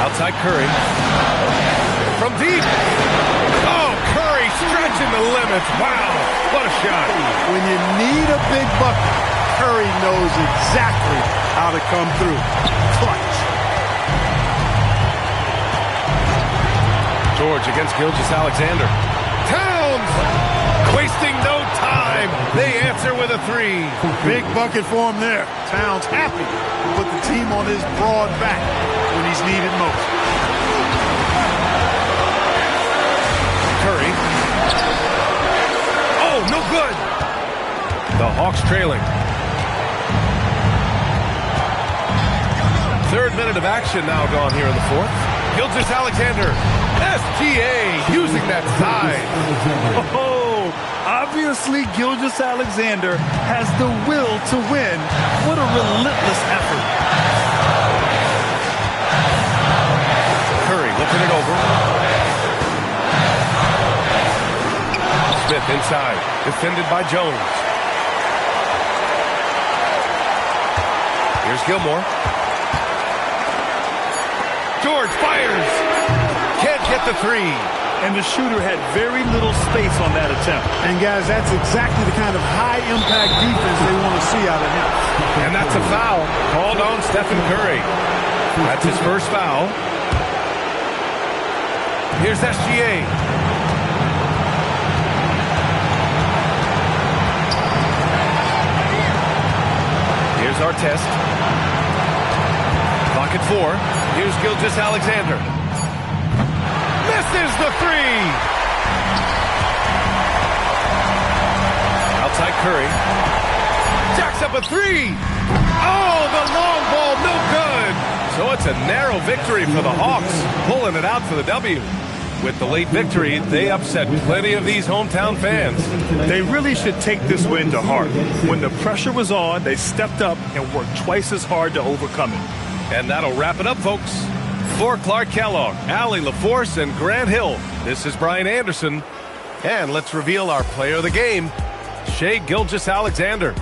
Outside Curry. From deep. Oh, Curry stretching the limits. Wow, what a shot. When you need a big bucket, Curry knows exactly how to come through. Clutch. George against Gilgeous-Alexander. Towns wasting no time. They answer with a three. Big bucket for him there. Towns happy to put the team on his broad back when he's needed most. Curry. Oh, no good. The Hawks trailing. Third minute of action now gone here in the fourth. Gilgeous-Alexander. SGA using that size. Oh, obviously Gilgeous-Alexander has the will to win. What a relentless effort. Curry looking it over. Smith inside, defended by Jones. Here's Gilmore. George fires. Can't get the three. And the shooter had very little space on that attempt. And guys, that's exactly the kind of high-impact defense they want to see out of him. And that's a foul called on Stephen Curry. That's his first foul. Here's SGA. Here's Artest. Clock at 4. Here's Gilgeous-Alexander. Misses the three. Outside Curry. Jacks up a three. Oh, the long ball, no good. So it's a narrow victory for the Hawks, pulling it out for the W. With the late victory, they upset plenty of these hometown fans. They really should take this win to heart. When the pressure was on, they stepped up and worked twice as hard to overcome it. And that'll wrap it up, folks. For Clark Kellogg, Allie LaForce, and Grant Hill, this is Brian Anderson. And let's reveal our player of the game, Shai Gilgeous-Alexander.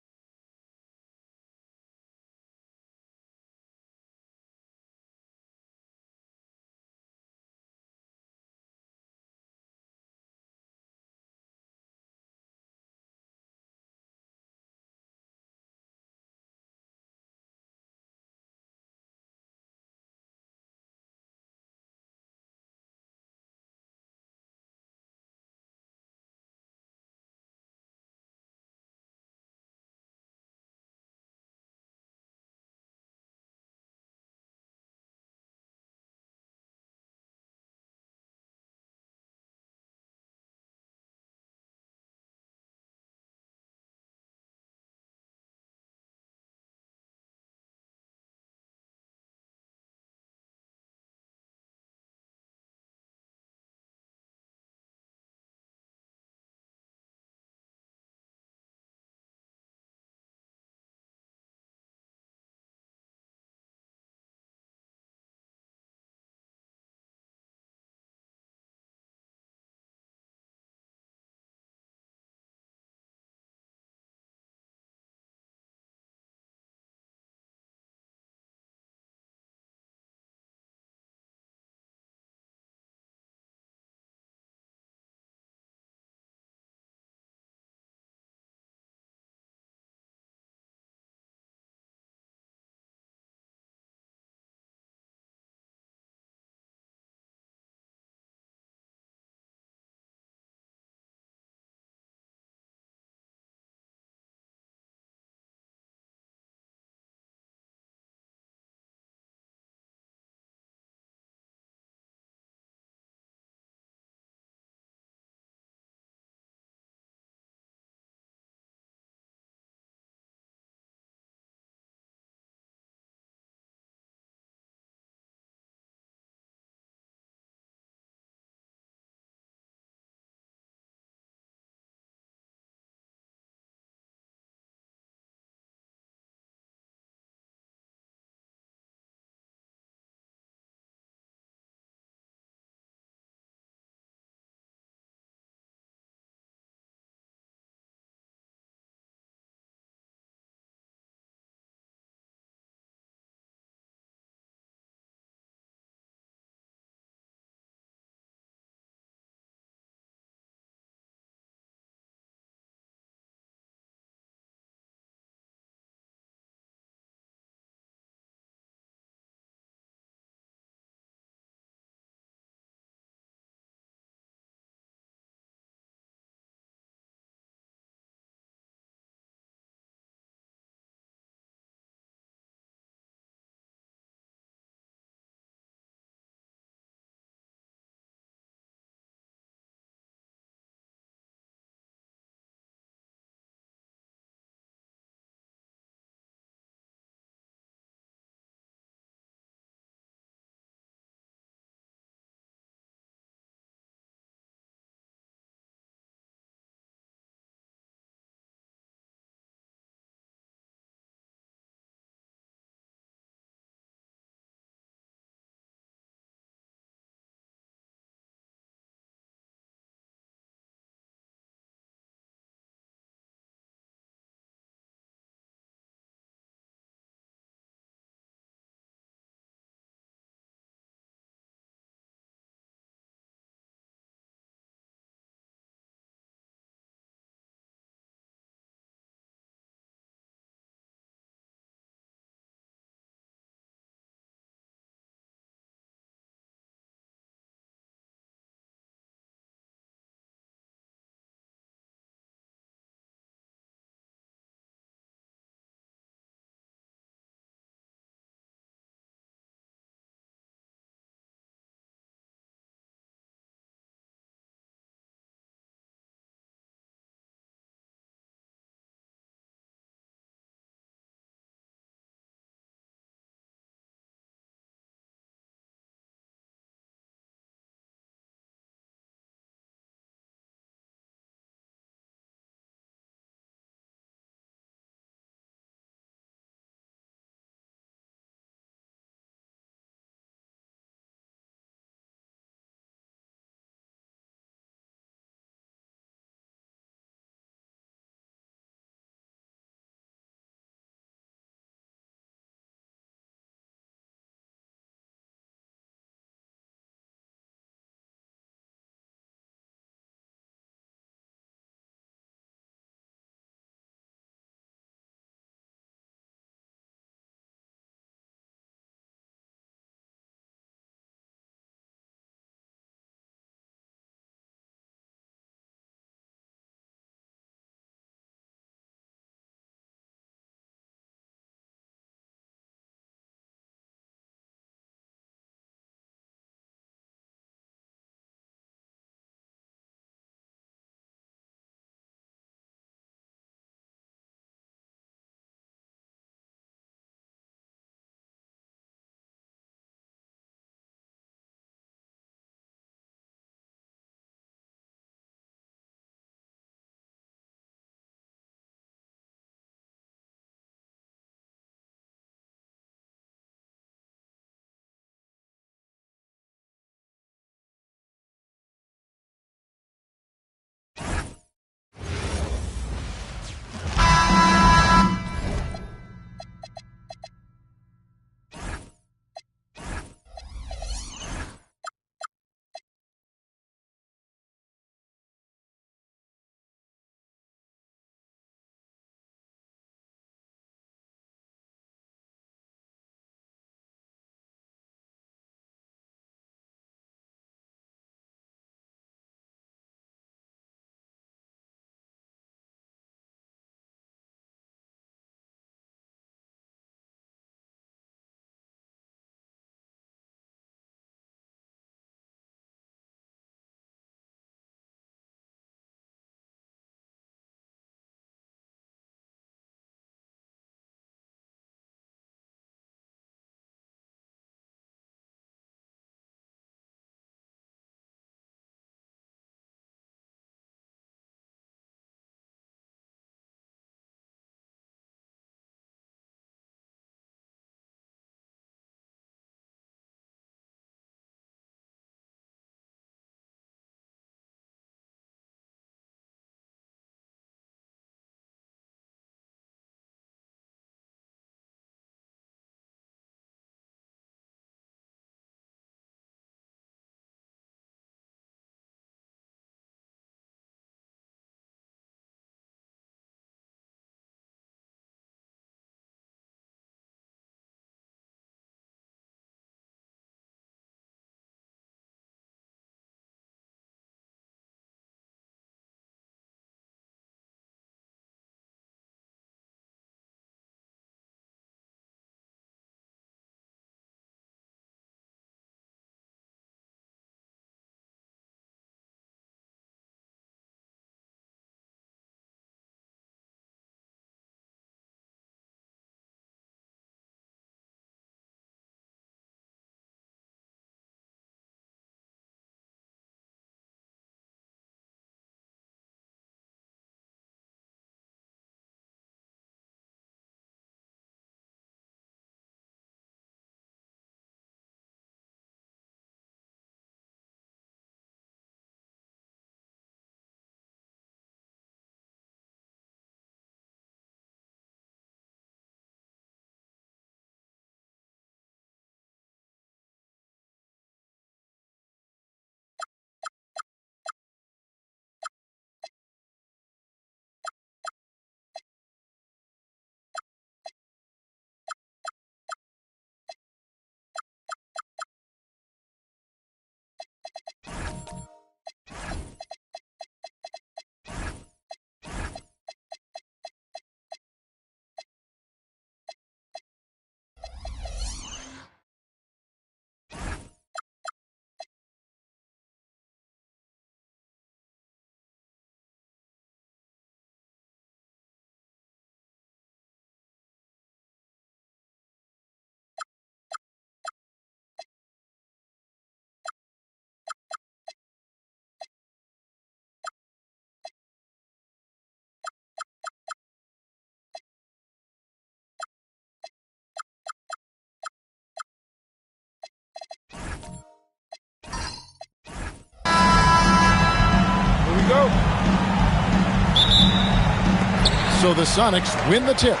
So the Sonics win the tip.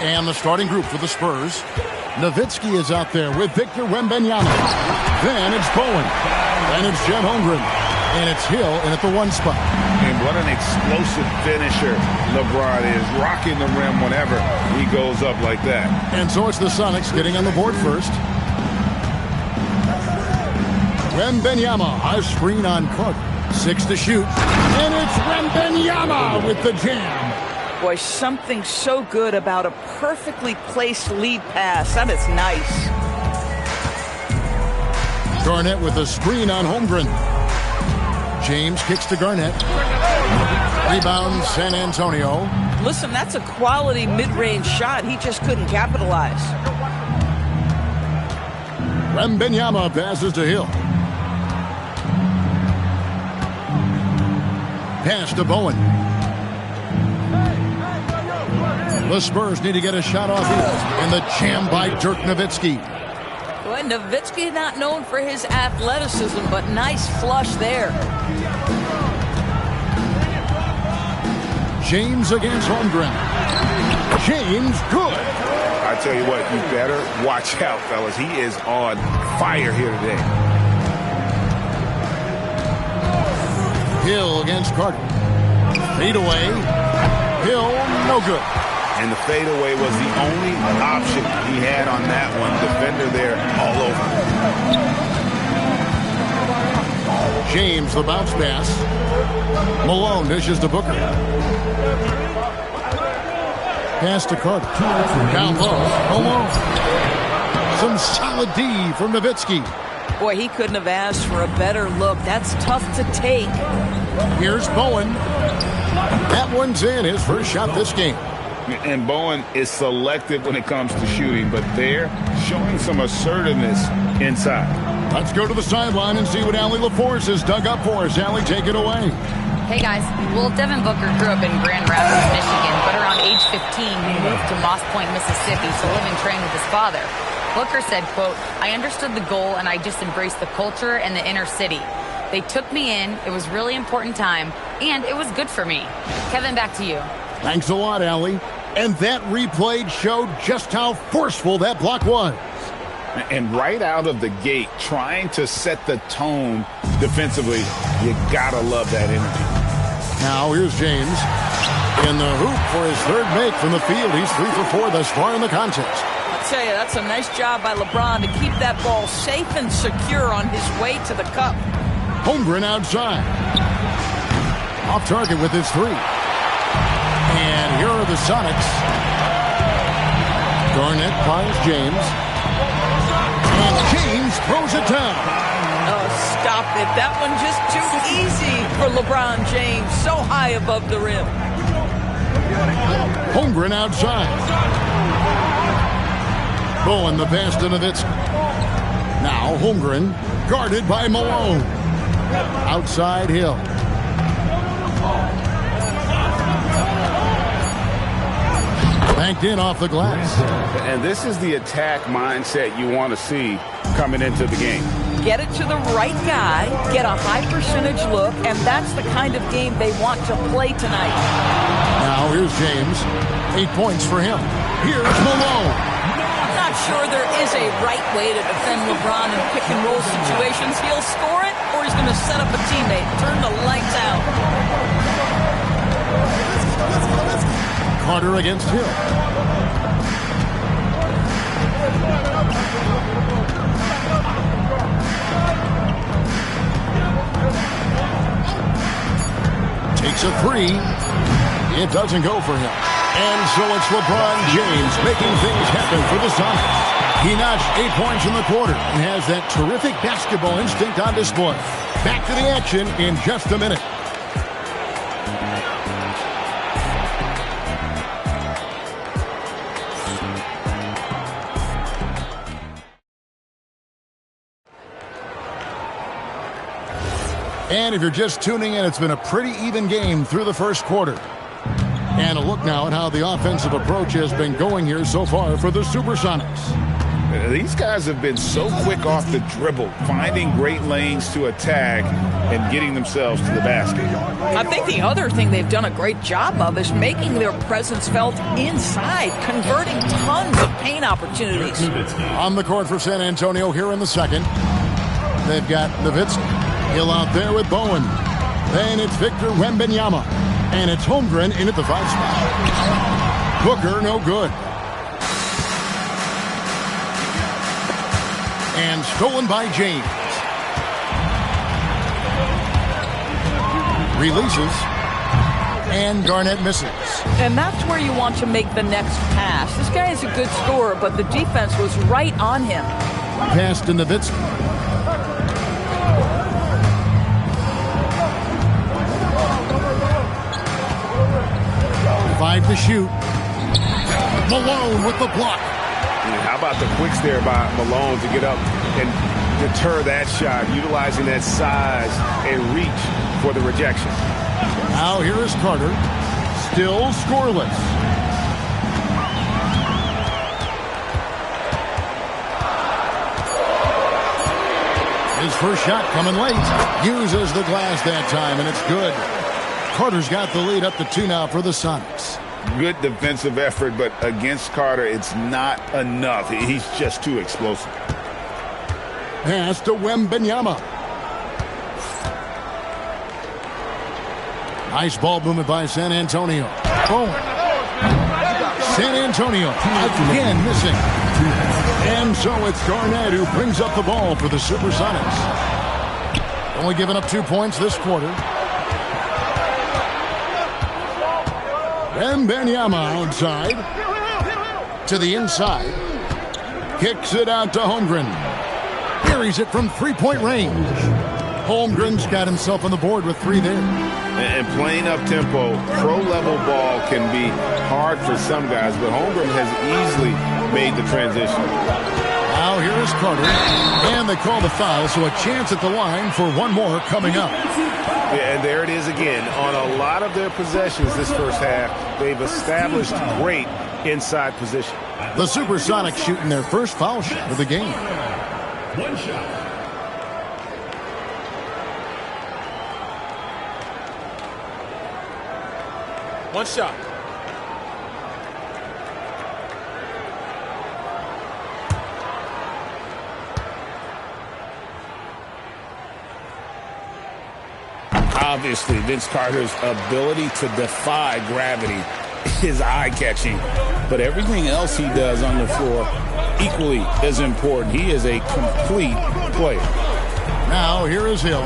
And the starting group for the Spurs. Nowitzki is out there with Victor Wembanyama. Then it's Bowen. Then it's Chet Holmgren. And it's Hill in at the 1 spot. And what an explosive finisher LeBron is, rocking the rim whenever he goes up like that. And so it's the Sonics getting on the board first. Wembanyama, a screen on Carter. 6 to shoot. And it's Wembanyama with the jam. Boy, something so good about a perfectly placed lead pass. That is nice. Garnett with a screen on Holmgren. James kicks to Garnett. Rebound San Antonio. Listen, that's a quality mid-range shot. He just couldn't capitalize. Wembanyama passes to Hill. Pass to Bowen. The Spurs need to get a shot off here. And the jam by Dirk Nowitzki. Well, Nowitzki not known for his athleticism, but nice flush there. James against Holmgren. James, good. I tell you what, you better watch out, fellas. He is on fire here today. Hill against Carter. Fade away. Hill, no good. And the fadeaway was the only option he had on that one. Defender there all over. James, the bounce pass. Malone dishes to Booker. Pass to Carter. Down low. Malone. Some solid D from Nowitzki. Boy, he couldn't have asked for a better look. That's tough to take. Here's Bowen. That one's in, his first shot this game. And Bowen is selective when it comes to shooting, but they're showing some assertiveness inside. Let's go to the sideline and see what Allie LaForce has dug up for us. Allie, take it away. Hey, guys. Well, Devin Booker grew up in Grand Rapids, Michigan, but around age 15, he moved to Moss Point, Mississippi to live and train with his father. Booker said, quote, "I understood the goal and I just embraced the culture and the inner city. They took me in. It was really important time, and it was good for me." Kevin, back to you. Thanks a lot, Allie. And that replay showed just how forceful that block was. And right out of the gate, trying to set the tone defensively, you gotta love that energy. Now here's James in the hoop for his third make from the field. He's 3 for 4 thus far in the contest. I'll tell you, that's a nice job by LeBron to keep that ball safe and secure on his way to the cup. Holmgren outside. Off target with his 3. And here are the Sonics. Garnett finds James. And James throws it down. Oh, stop it. That one just too easy for LeBron James. So high above the rim. Holmgren outside. Bowen the pass to Nowitzki. Now Holmgren guarded by Malone. Outside Hill. Banked in off the glass. And this is the attack mindset you want to see coming into the game. Get it to the right guy, get a high percentage look, and that's the kind of game they want to play tonight. Now here's James. 8 points for him. Here's Malone. I'm not sure there is a right way to defend LeBron in pick and roll situations. He'll score it, or he's going to set up a teammate, turn the lights out. Carter against Hill. Takes a 3. It doesn't go for him. And so it's LeBron James making things happen for the Sonics. He notched 8 points in the quarter and has that terrific basketball instinct on display. Back to the action in just a minute. And if you're just tuning in, it's been a pretty even game through the first quarter. And a look now at how the offensive approach has been going here so far for the Supersonics. These guys have been so quick off the dribble, finding great lanes to attack and getting themselves to the basket. I think the other thing they've done a great job of is making their presence felt inside, converting tons of paint opportunities. On the court for San Antonio here in the second. They've got Nowitzki. Hill out there with Bowen. Then it's Victor Wembanyama. And it's Holmgren in at the 5 spot. Booker, no good. And stolen by James. Releases. And Garnett misses. And that's where you want to make the next pass. This guy is a good scorer, but the defense was right on him. Pass to Nowitzki. Five to shoot. Malone with the block. How about the quicks there by Malone to get up and deter that shot, utilizing that size and reach for the rejection. Now here is Carter. Still scoreless. His first shot coming late. Uses the glass that time, and it's good. Carter's got the lead up to 2 now for the Sonics. Good defensive effort, but against Carter, it's not enough. He's just too explosive. Pass to Wembanyama. Nice ball movement by San Antonio. Bowen. San Antonio again missing. And so it's Garnett who brings up the ball for the Supersonics. Only giving up 2 points this quarter. Wembanyama outside. To the inside. Kicks it out to Holmgren. Carries it from 3-point range. Holmgren's got himself on the board with 3 there. And playing up-tempo, pro-level ball can be hard for some guys, but Holmgren has easily made the transition. Now here is Carter. And they call the foul, so a chance at the line for one more coming up. Yeah, and there it is again. On a lot of their possessions this first half, they've established great inside position. The Supersonics shooting their first foul shot of the game. One shot. One shot. Obviously, Vince Carter's ability to defy gravity is eye-catching, but everything else he does on the floor equally as important. He is a complete player. Now here is Hill.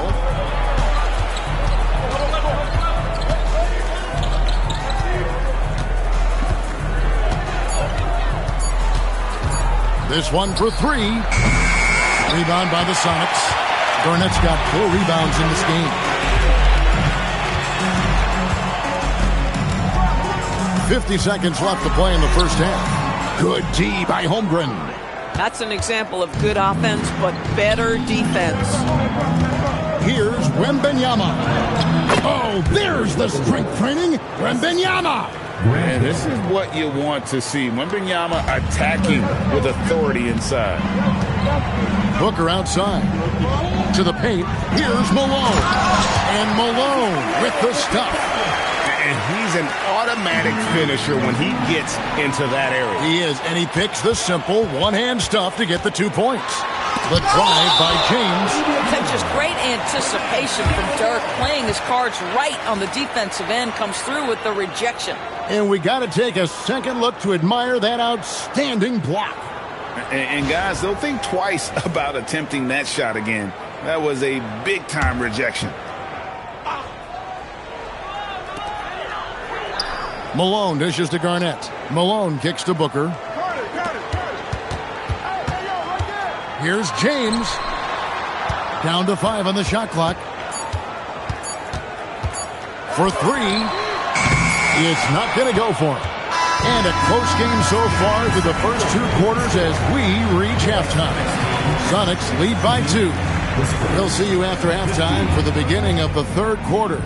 This one for 3. Rebound by the Sonics. Garnett's got 4 rebounds in this game. 50 seconds left to play in the first half. Good D by Holmgren. That's an example of good offense, but better defense. Here's Wembanyama. Oh, there's the strength training. Wembanyama. And this is what you want to see. Wembanyama attacking with authority inside. Booker outside. To the paint. Here's Malone. And Malone with the stuff. And he's an automatic finisher when he gets into that area. He is, and he picks the simple one-hand stuff to get the 2 points. The drive by James. And just great anticipation from Dirk, playing his cards right on the defensive end, comes through with the rejection. And we got to take a second look to admire that outstanding block. And guys, they'll think twice about attempting that shot again. That was a big-time rejection. Malone dishes to Garnett. Malone kicks to Booker. Here's James. Down to 5 on the shot clock. For 3. It's not going to go for him. And a close game so far through the first 2 quarters as we reach halftime. Sonics lead by 2. We'll see you after halftime for the beginning of the 3rd quarter.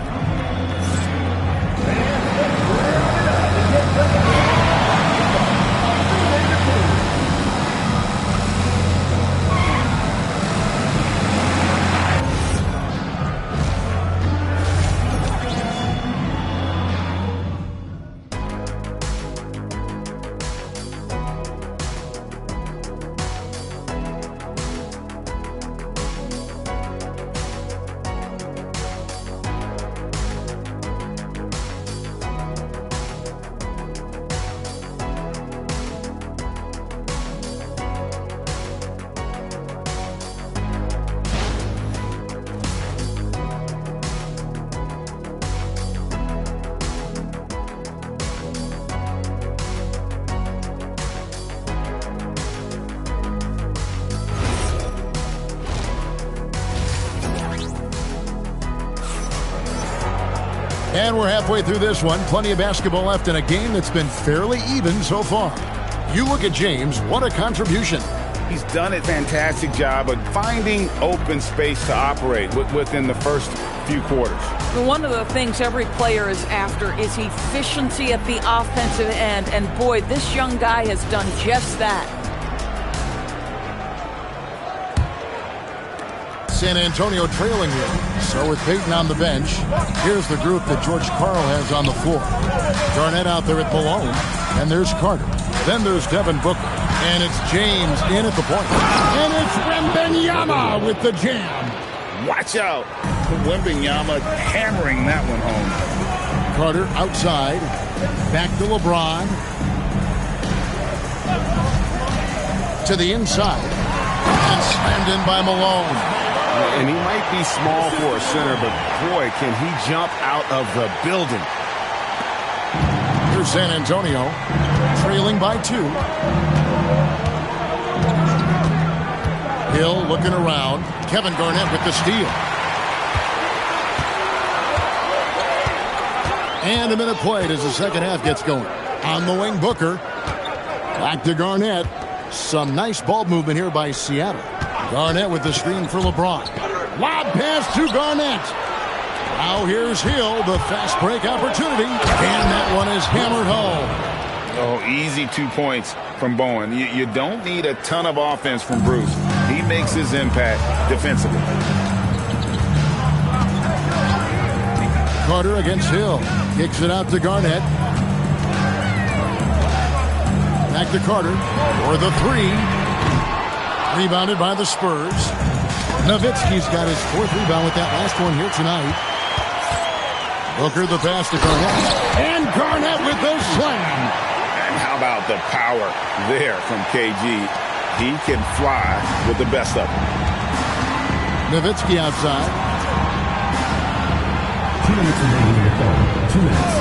And we're halfway through this one. Plenty of basketball left in a game that's been fairly even so far. You look at James, what a contribution. He's done a fantastic job of finding open space to operate within the first few quarters. One of the things every player is after is efficiency at the offensive end. And boy, this young guy has done just that. San Antonio trailing here. So with Peyton on the bench, here's the group that George Karl has on the floor. Garnett out there at Malone, and there's Carter. Then there's Devin Booker, and it's James in at the point. And it's Wembanyama with the jam. Watch out. Wembanyama hammering that one home. Carter outside. Back to LeBron. To the inside. And slammed in by Malone. And he might be small for a center, but boy, can he jump out of the building. Here's San Antonio, trailing by 2. Hill looking around. Kevin Garnett with the steal. And a minute played as the second half gets going. On the wing, Booker. Back to Garnett. Some nice ball movement here by Seattle. Garnett with the screen for LeBron. Lob pass to Garnett. Now here's Hill, the fast break opportunity. And that one is hammered home. Oh, easy 2 points from Bowen. You don't need a ton of offense from Bruce. He makes his impact defensively. Carter against Hill. Kicks it out to Garnett. Back to Carter for the 3. Rebounded by the Spurs. Nowitzki's got his 4th rebound with that last one here tonight. Booker the pass to Garnett. And Garnett with the slam. And how about the power there from KG? He can fly with the best of them. Nowitzki outside. 2 minutes remaining in the third. 2 minutes.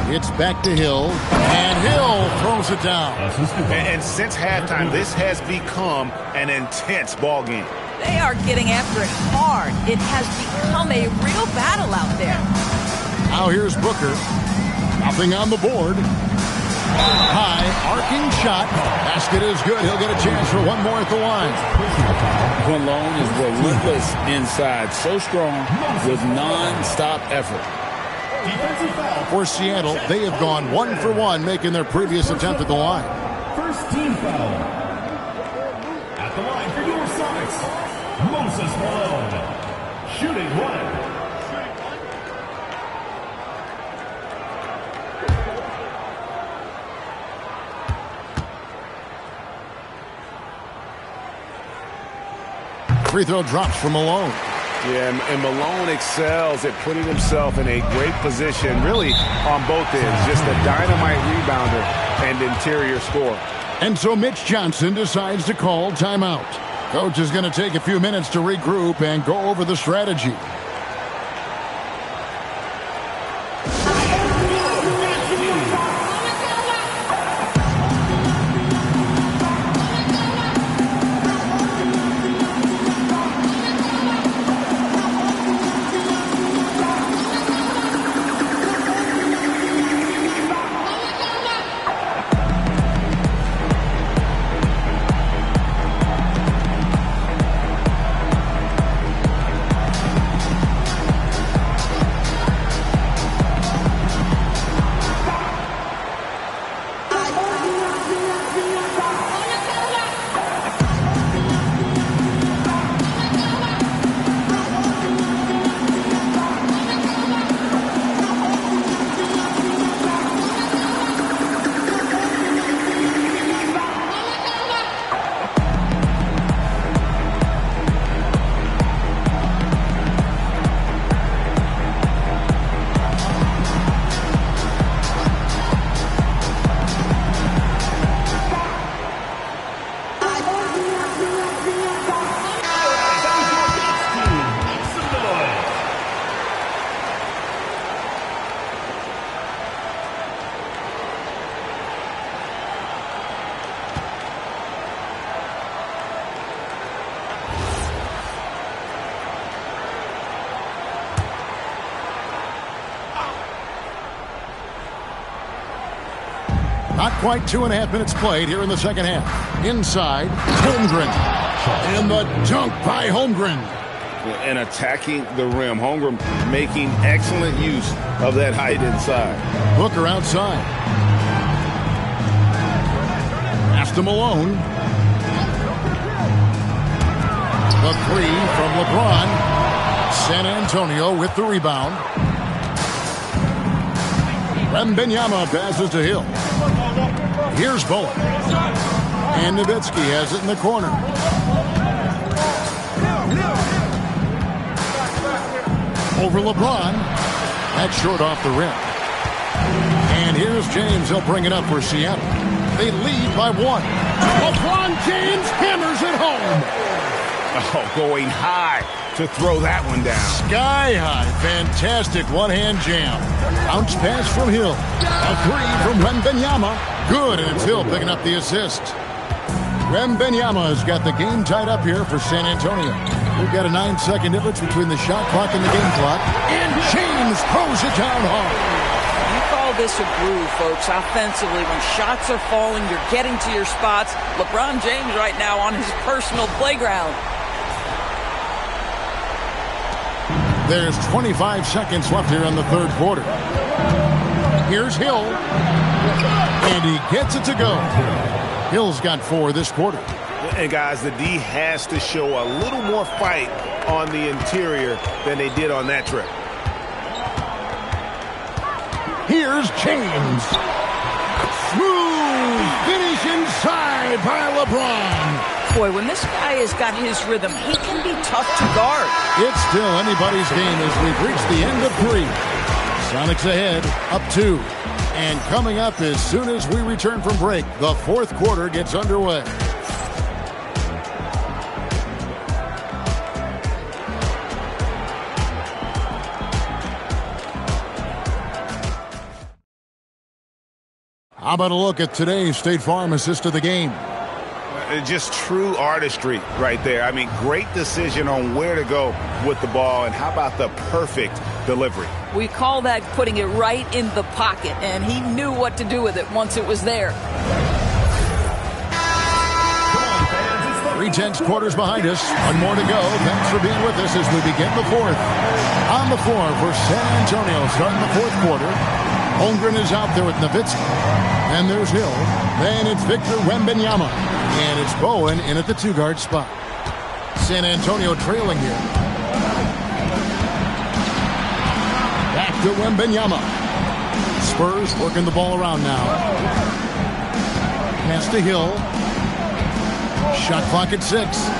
It's back to Hill, and Hill throws it down. And since halftime, this has become an intense ball game. They are getting after it hard. It has become a real battle out there. Now here's Booker. Nothing on the board. High, arcing shot. Basket is good. He'll get a chance for one more at the line. Malone is relentless inside. So strong with non-stop effort. For Seattle, they have gone 1 for 1, making their previous attempt at the line. First team foul. At the line for your Sonics, Moses Malone. Shooting 1. Free throw drops for Malone. Yeah, and Malone excels at putting himself in a great position, really on both ends. Just a dynamite rebounder and interior scorer. And so Mitch Johnson decides to call timeout. Coach is going to take a few minutes to regroup and go over the strategy. quite 2.5 minutes played here in the second half. Inside, Holmgren. And the dunk by Holmgren. And attacking the rim. Holmgren making excellent use of that height inside. Booker outside. Pass to Malone. The three from LeBron. San Antonio with the rebound. Wembanyama passes to Hill. Here's Bowen. And Nowitzki has it in the corner. Over LeBron. That's short off the rim. And here's James. He'll bring it up for Seattle. They lead by 1. LeBron James hammers it home. Oh, going high to throw that one down. Sky high. Fantastic one-hand jam. Bounce pass from Hill. A three from Wembanyama. Good, and it's Hill picking up the assist. Wembanyama has got the game tied up here for San Antonio. We've got a 9-second difference between the shot clock and the game clock. And James throws it down hard. You call this a groove, folks. Offensively, when shots are falling, you're getting to your spots. LeBron James right now on his personal playground. There's 25 seconds left here in the third quarter. Here's Hill. And he gets it to go. Hill's got 4 this quarter. And guys, the D has to show a little more fight on the interior than they did on that trip. Here's James. Smooth finish inside by LeBron. Boy, when this guy has got his rhythm, he can be tough to guard. It's still anybody's game as we've reached the end of 3. Sonics ahead, up 2. And coming up as soon as we return from break, the fourth quarter gets underway. How about a look at today's State Farm assist of the game? Just true artistry right there. I mean, great decision on where to go with the ball, and how about the perfect delivery? We call that putting it right in the pocket, and he knew what to do with it once it was there. 3/10 quarters behind us. One more to go. Thanks for being with us as we begin the fourth. On the floor for San Antonio starting the fourth quarter. Holmgren is out there with Nowitzki. And there's Hill. Then it's Victor Wembanyama. And it's Bowen in at the 2-guard spot. San Antonio trailing here. Back to Wembanyama. Spurs working the ball around now. Pass to Hill. Shot clock at 6.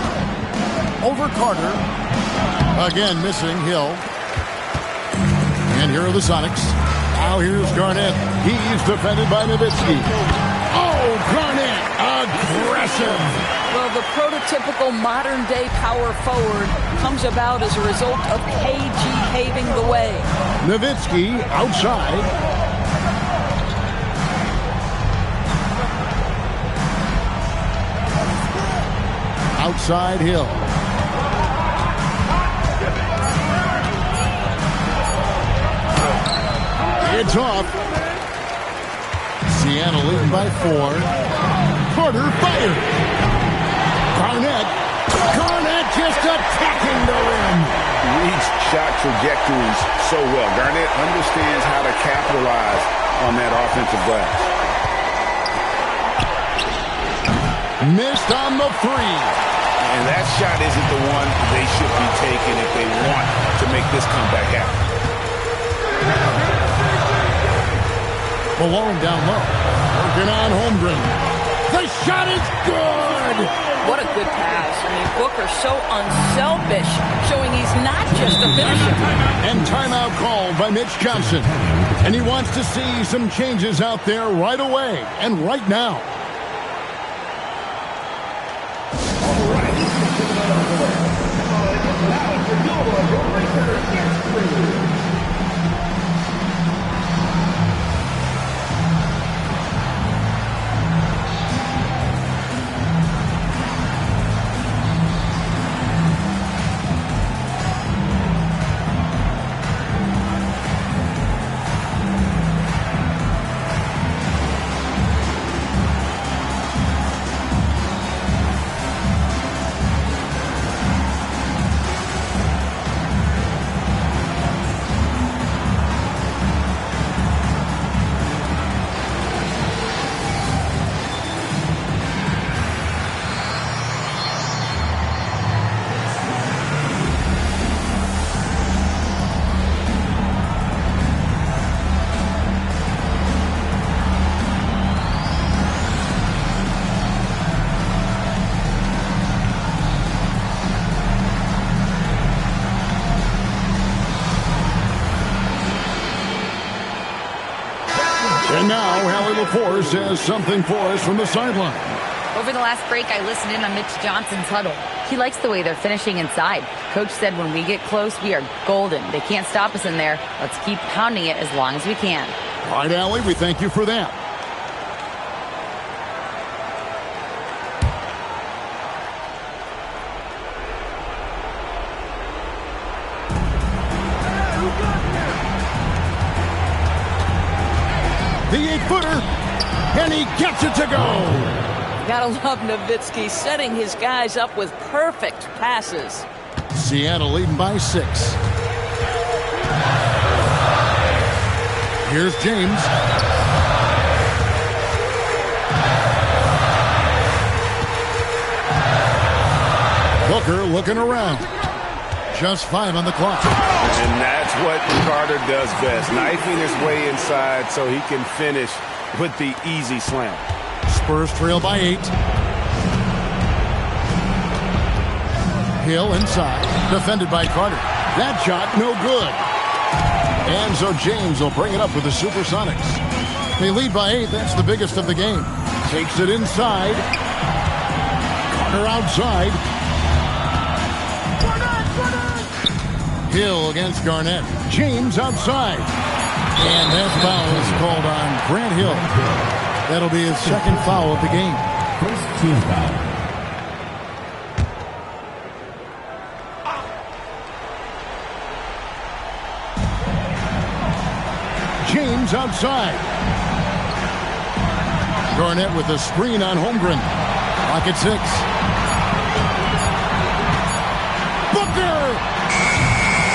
Over Carter. Again missing Hill. And here are the Sonics. Now here's Garnett. He's defended by Nowitzki. Oh, Garnett, aggressive. Well, the prototypical modern-day power forward comes about as a result of KG paving the way. Nowitzki outside. Outside Hill. It's off. Seattle leading by 4. Carter fired. Garnett just attacking the rim. Reads shot trajectories so well. Garnett understands how to capitalize on that offensive glass. Missed on the 3. And that shot isn't the one they should be taking if they want to make this comeback happen. Malone down low. Working on Holmgren. The shot is good! What a good pass. I mean, Booker so unselfish, showing he's not just a finisher. And timeout called by Mitch Johnson. And he wants to see some changes out there right away and right now. LaForce has something for us from the sideline. Over the last break, I listened in on Mitch Johnson's huddle. He likes the way they're finishing inside. Coach said when we get close, we are golden. They can't stop us in there. Let's keep pounding it as long as we can. All right, Allie, we thank you for that. The 8-footer, and he gets it to go. Gotta love Nowitzki setting his guys up with perfect passes. Seattle leading by 6. Here's James. Booker looking around. Just 5 on the clock. And that's what Carter does best, knifing his way inside so he can finish with the easy slam. Spurs trail by 8. Hill inside, defended by Carter. That shot, no good. And so James will bring it up with the Supersonics. They lead by 8. That's the biggest of the game. Takes it inside. Carter outside. Hill against Garnett. James outside. And that foul is called on Grant Hill. That'll be his second foul of the game. First team foul. James outside. Garnett with a screen on Holmgren. Clock at 6. Booker!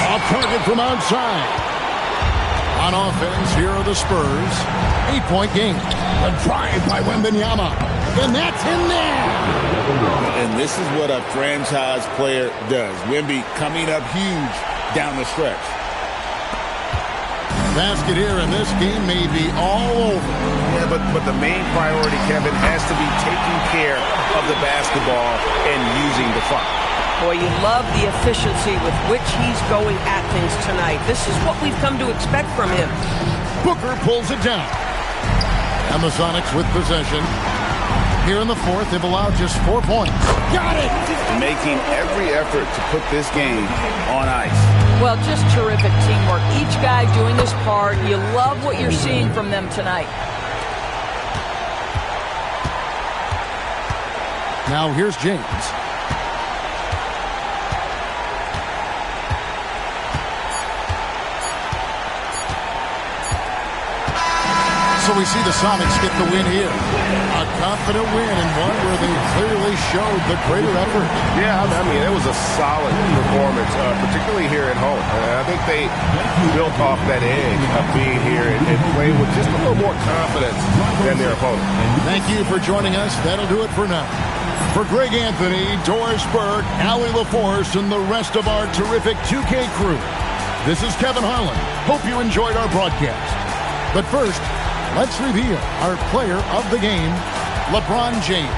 Off target from outside. On offense, here are the Spurs. 8-point game. A drive by Wembanyama. And that's in there. And this is what a franchise player does. Wemby coming up huge down the stretch. Basket here, and this game may be all over. Yeah, but the main priority, Kevin, has to be taking care of the basketball and using the clock. Boy, you love the efficiency with which he's going at things tonight. This is what we've come to expect from him. Booker pulls it down. And the Sonics with possession. Here in the fourth, they've allowed just 4 points. Got it! Making every effort to put this game on ice. Well, just terrific teamwork. Each guy doing his part. You love what you're seeing from them tonight. Now here's James. So we see the Sonics get the win here. A confident win and one where they clearly showed the greater effort. Yeah, I mean, it was a solid performance, particularly here at home. I think they built off that edge of being here and played with just a little more confidence than their opponent. Thank you for joining us. That'll do it for now. For Greg Anthony, Doris Burke, Allie LaForce, and the rest of our terrific 2K crew, this is Kevin Harlan. Hope you enjoyed our broadcast. But first, let's reveal our player of the game, LeBron James.